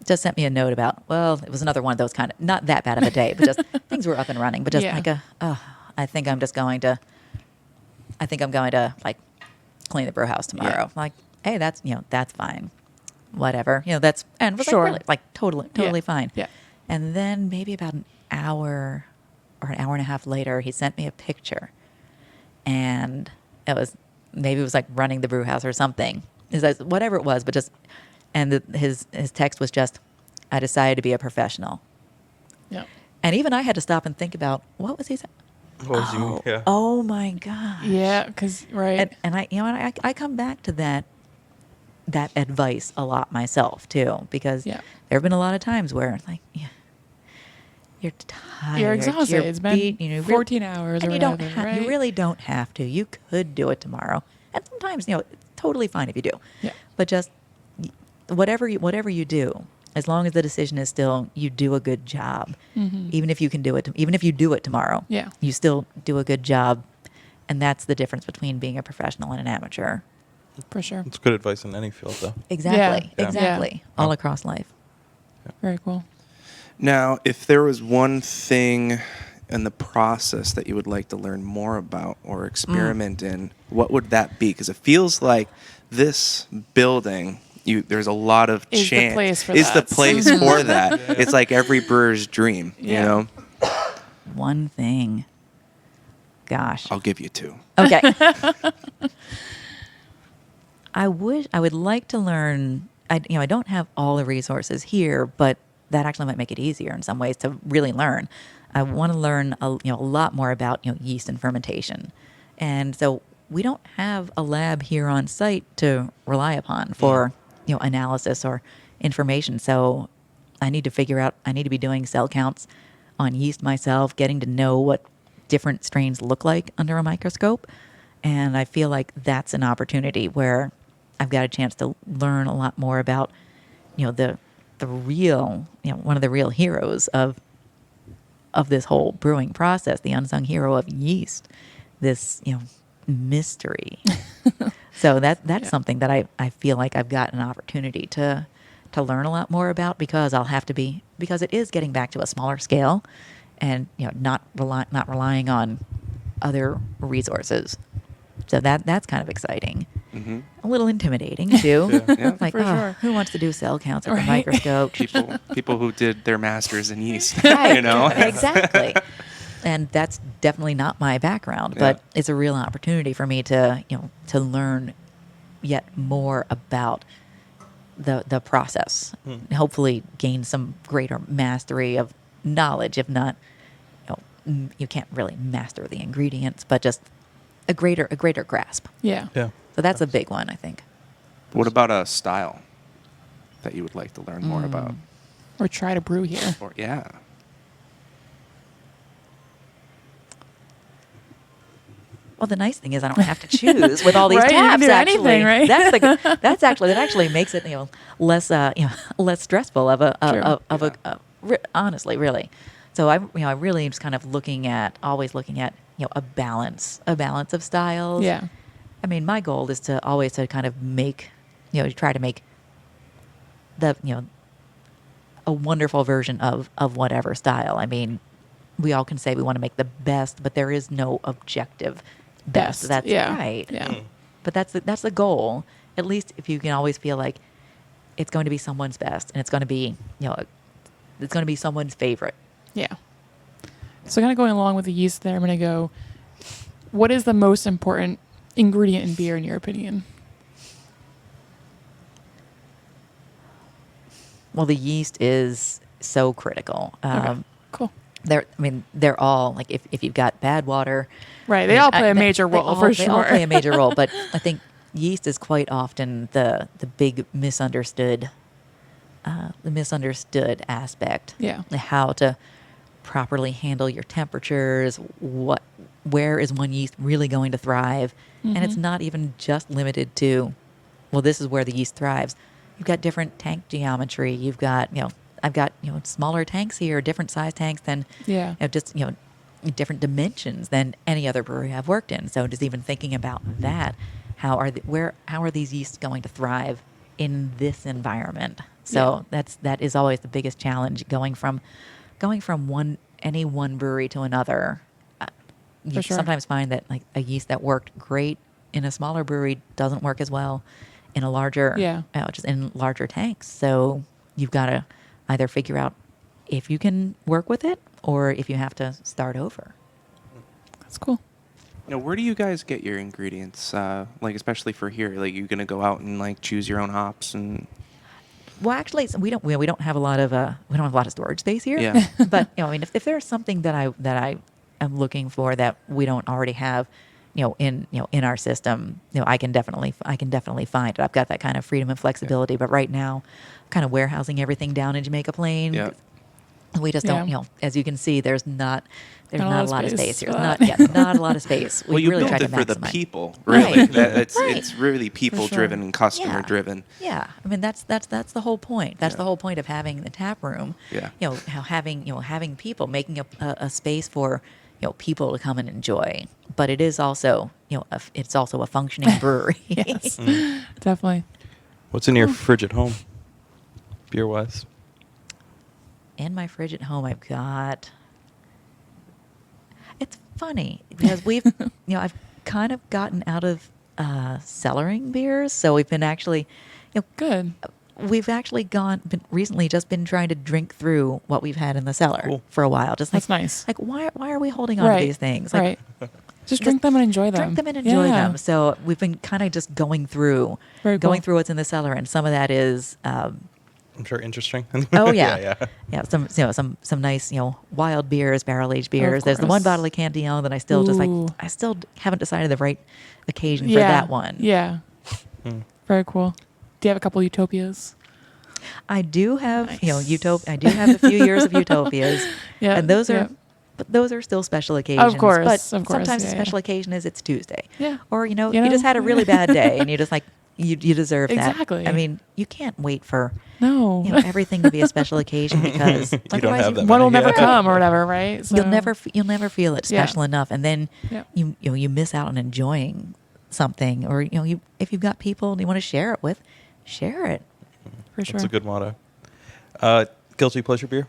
just sent me a note about, well, it was another one of those kind of, not that bad of a day, but just things were up and running, but just Yeah. like I think I'm going to like clean the brew house tomorrow. Yeah. Like, hey, that's fine, whatever, that's, and it was Sure. like, really, like totally Yeah. fine. Yeah. And then maybe about an hour or an hour and a half later, he sent me a picture, and it was like running the brew house or something. Whatever it was, but just, and his text was just, I decided to be a professional. Yep. And even I had to stop and think about, what was he saying? What was you? Yeah. Oh my gosh. Yeah, because, right. And I come back to that advice a lot myself too, because Yeah. there have been a lot of times where like, you're tired, You're exhausted. you're It's been beat, 14 hours and or you don't whatever, right? you really don't have to. You could do it tomorrow, and sometimes it's totally fine if you do. Yeah. But just whatever you do, as long as the decision is still you do a good job, even if you can do it, even if you do it tomorrow, Yeah. you still do a good job, and that's the difference between being a professional and an amateur. For sure. It's good advice in any field, though. Exactly, Yeah. exactly, all across life. Very cool. Now, if there was one thing in the process that you would like to learn more about or experiment in, what would that be? Because it feels like this building, there's a lot of Is the chance. place for is that. the place for that. It's like every brewer's dream, you Yeah. know? One thing. Gosh. I'll give you two. Okay. I would like to learn. I don't have all the resources here, but that actually might make it easier in some ways to really learn. I want to learn a lot more about yeast and fermentation, and so we don't have a lab here on site to rely upon for analysis or information. So I need to figure out. I need to be doing cell counts on yeast myself, getting to know what different strains look like under a microscope, and I feel like that's an opportunity where I've got a chance to learn a lot more about the real one of the real heroes of this whole brewing process, the unsung hero of yeast, this mystery. So that's something that I feel like I've got an opportunity to learn a lot more about, because because it is getting back to a smaller scale, and not relying on other resources. So that's kind of exciting. Mm-hmm. A little intimidating too. Yeah. Like, For sure. who wants to do cell counts with a Right. microscope? People who did their masters in yeast. Right. You know. Exactly. And that's definitely not my background, but it's a real opportunity for me to learn yet more about the process. Hopefully gain some greater mastery of knowledge, if not you can't really master the ingredients, but just a greater grasp. Yeah. Yeah. So that's a big one, I think. What about a style that you would like to learn more about? Or try to brew here. Or yeah. Well, the nice thing is I don't have to choose with all these Right, you can tabs. do Actually, anything, right? that actually makes it less less stressful honestly, really. So I really am just kind of always looking at a balance of styles. Yeah. I mean, my goal is to always to kind of make try to make the a wonderful version of whatever style. I mean, we all can say we want to make the best, but there is no objective best. That's right. Yeah. But that's the goal. At least if you can always feel like it's going to be someone's best, and it's going to be it's going to be someone's favorite. Yeah. So kind of going along with the yeast there, I'm going to go, what is the most important ingredient in beer in your opinion? Well, the yeast is so critical. Okay. Cool. They're all like if you've got bad water, Right. They all play a major role for sure. They all play a major role, but I think yeast is quite often the big misunderstood aspect. Yeah. How to properly handle your temperatures. Where is one yeast really going to thrive? And it's not even just limited to, well, this is where the yeast thrives. You've got different tank geometry. You've got I've got smaller tanks here, different size tanks than different dimensions than any other brewery I've worked in. So just even thinking about that, how are these yeasts going to thrive in this environment? So that is always the biggest challenge, going from any one brewery to another. You sometimes find that like a yeast that worked great in a smaller brewery doesn't work as well in a larger just in larger tanks. So you've got to either figure out if you can work with it or if you have to start over. That's cool. Where do you guys get your ingredients? Like especially for here, like you're gonna go out and like choose your own hops and. Well, actually, we don't have a lot of storage space here. Yeah. But if there's something that I am looking for that we don't already have, in our system, I can definitely find it. I've got that kind of freedom and flexibility. But right now, I'm kind of warehousing everything down in Jamaica Plain. Yeah. We just don't, as you can see, there's not a lot of space here. Not Not a lot of space. Well, you really built try it to for the maximize. people, really. Right. It's really people driven and customer driven. Yeah, I mean that's the whole point. That's the whole point of having the tap room. Yeah. Having people, making a space for people to come and enjoy. But it is also it's also a functioning brewery. Yes. Definitely. What's in your fridge at home, beer wise? In my fridge at home, I've got. It's funny because we've I've kind of gotten out of cellaring beers, so we've been actually Good. we've actually recently just been trying to drink through what we've had in the cellar Cool. for a while. Just like, That's nice. Like why are we holding on to these things? Like, Right. Just drink them and enjoy them. Drink them and enjoy Yeah. them. So we've been kind of just going through Very cool. what's in the cellar, and some of that is I'm sure interesting. oh yeah. yeah. Yeah, some nice, wild beers, barrel-aged beers. There's the one course. bottle of Cantillon that I still Ooh. I still haven't decided the right occasion for Yeah. that one. Yeah. Very cool. Do you have a couple utopias? I do have, Nice. I do have a few years of utopias. Yeah. And those yeah. but those are still special occasions. course, But of course, sometimes yeah, the yeah. special occasion is it's Tuesday. Yeah. Or, you know? just had a really bad day and you just like, you deserve that. Exactly. I mean, you can't wait for, No. everything to be a special occasion because You don't otherwise have that One will many. never Yeah. come or whatever, right? So, you'll never feel it Yeah. special enough, and then Yeah. you miss out on enjoying something, or if you've got people and you want to share it with, share it. For sure. That's a good motto. Guilty pleasure beer?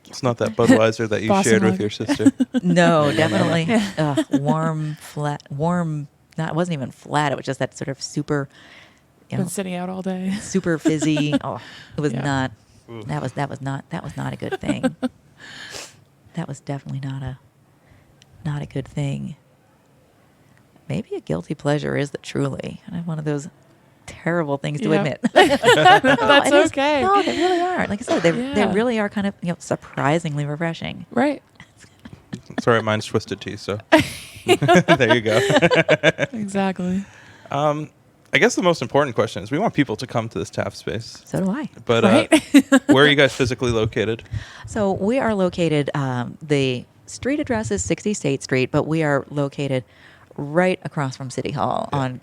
It's not that Budweiser that you Boston shared with Lager. your sister. No, definitely warm, flat, warm. Not, it wasn't even flat. It was just that sort of super, Been sitting out all day. super fizzy. Oh, it was Yeah. not. Ooh. That was not a good thing. That was definitely not a good thing. Maybe a guilty pleasure is the Truly. And I have one of those terrible things to Yeah. admit. That's it is- okay. No, they really are. Like I said, they Yeah. really are kind of surprisingly refreshing. Right. It's all right. Mine's Twisted Tea, so there you go. Exactly. I guess the most important question is we want people to come to this tap space. So do I. But Right. where are you guys physically located? So we are located, the street address is 60 State Street, but we are located right across from City Hall on,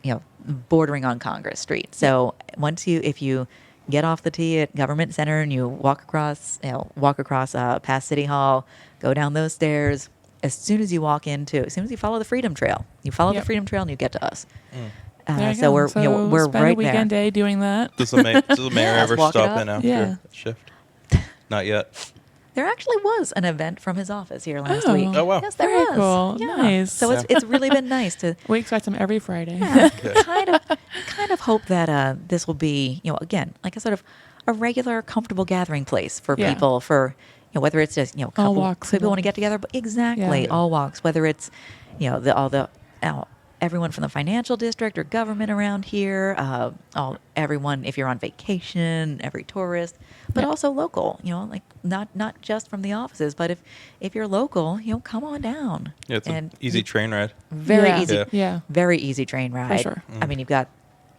bordering on Congress Street. So if you get off the T at Government Center and you walk across past City Hall, go down those stairs, as soon as you follow the Freedom Trail, Yep. and you get to us. There you So go. we're, we're spend right a weekend there. day doing that. Does the mayor Yeah, ever let's walk it stop up. in after Yeah. shift? Not yet. There actually was an event from his office here last Oh. week. Oh, wow. Yes, there Very was. cool. Yeah. Nice. So it's really been nice to We expect them every Friday. kind of hope that this will be, again, like a sort of a regular, comfortable gathering place for Yeah. people, for whether it's just couple walks people of want to get together, but exactly Yeah. all walks, whether it's everyone from the financial district or government around here, everyone if you're on vacation, every tourist, but Yeah. also local, like not just from the offices, but if you're local, come on down. Yeah, it's an And easy train ride. very Yeah. easy, Yeah. Yeah. very easy train ride. sure. I mean, you've got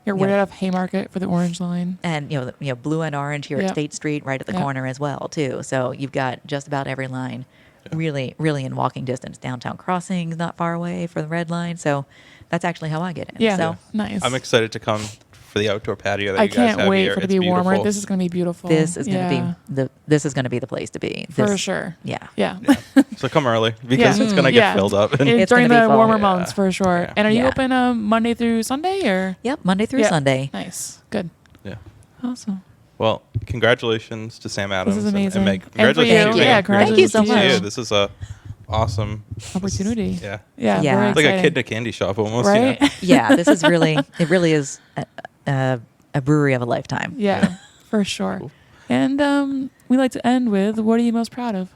You're Yeah. right out of Haymarket for the Orange Line. and blue and orange here Yep. at State Street, right at the Yep. corner as well too. So you've got just about every line, really in walking distance. Downtown Crossing is not far away for the red line, so that's actually how I get in. Yeah. So Nice. I'm excited to come for the outdoor patio that I you guys can't have wait here. for it to It's be warmer. beautiful. This is going to be beautiful. this is going to Yeah. be the place to be. For This- sure. Yeah. Yeah. So come early because Yeah. it's going to Yeah. get filled up. It's It's during gonna be the full. warmer Yeah. months for sure. Yeah. And are you Yeah. open Monday through Sunday or? Yep. Monday through Yeah. Sunday. Nice. Good. Yeah. Awesome. Well, congratulations to Sam Adams. is and amazing. Meg. And for Congratulations you. to you, Yeah, Megan. congratulations Thank you so to much. This is a awesome Opportunity. Yeah. Yeah. Yeah. Very It's Like a exciting. kid in a candy shop almost. Right? You know? Yeah. This is it really is a brewery of a lifetime. Yeah, for sure. Cool. And we like to end with, what are you most proud of?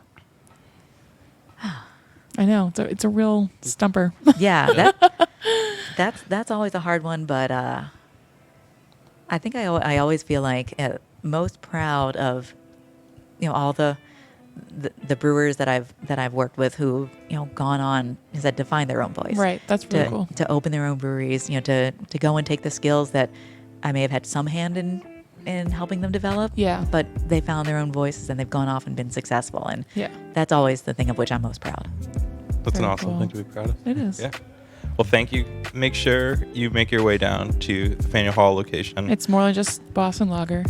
I know it's a real stumper. Yeah. That's always a hard one, but I think I always feel like most proud of all the brewers that I've worked with who gone on to find their own voice, Right, that's really to cool. to open their own breweries, to go and take the skills that I may have had some hand in helping them develop, Yeah. but they found their own voices and they've gone off and been successful, and Yeah, that's always the thing of which I'm most proud. That's an Very awesome cool. thing to be proud of. it is. Yeah. Well, thank you. Make sure you make your way down to the Faneuil Hall location. It's more than just Boston Lager.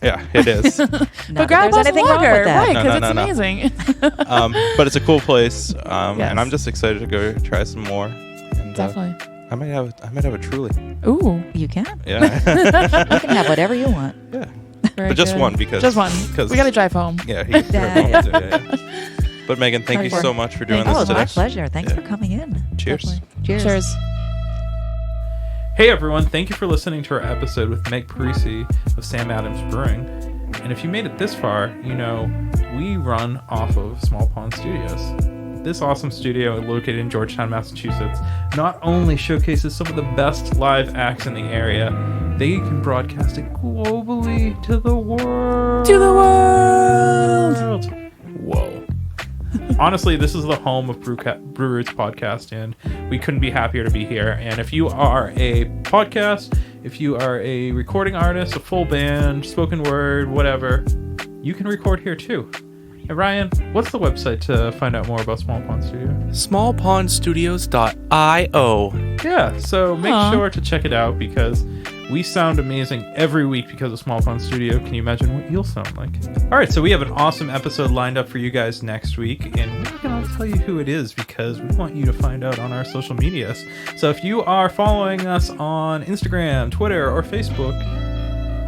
Yeah, it is. Not But that grab there's Boston anything wrong Lager, with that. right? No, Because no, it's no, no. amazing. But it's a cool place, Yes. and I'm just excited to go try some more. And, Definitely. I might have a Truly. Ooh, You can. Yeah. You can have whatever you want. Yeah. very But just good. one because just one. because We got to drive home. Yeah. He can Yeah. yeah. But Megan, thank you Sorry. so much for doing Thank this Oh, today. it's my pleasure. Thanks Yeah. for coming in. Cheers. Definitely. Cheers. Cheers. Hey everyone, thank you for listening to our episode with Meg Parisi of Sam Adams Brewing. And if you made it this far, we run off of Small Pond Studios. this awesome studio located in Georgetown, Massachusetts, not only showcases some of the best live acts in the area, they can broadcast it globally to the world. To the world! Whoa. Honestly, this is the home of Brew Roots Podcast, and we couldn't be happier to be here. And if you are a podcast, if you are a recording artist, a full band, spoken word, whatever, you can record here too. And Ryan, what's the website to find out more about Small Pond Studio? smallpondstudios.io. Yeah, so make sure to check it out because we sound amazing every week because of Small Pond Studio. Can you imagine what you'll sound like? All right, so we have an awesome episode lined up for you guys next week, and we're not going to tell you who it is because we want you to find out on our social medias. So if you are following us on Instagram, Twitter, or Facebook,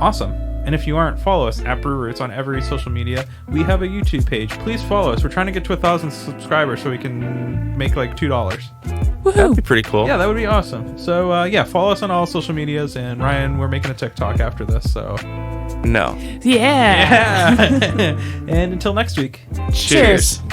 awesome. And if you aren't, follow us at Brew Roots on every social media. We have a YouTube page. Please follow us. We're trying to get to 1,000 subscribers so we can make like $2. That'd be pretty cool. Yeah, that would be awesome. So, yeah, follow us on all social medias. And Ryan, we're making a TikTok after this, so... No. Yeah. Yeah. And until next week. Cheers.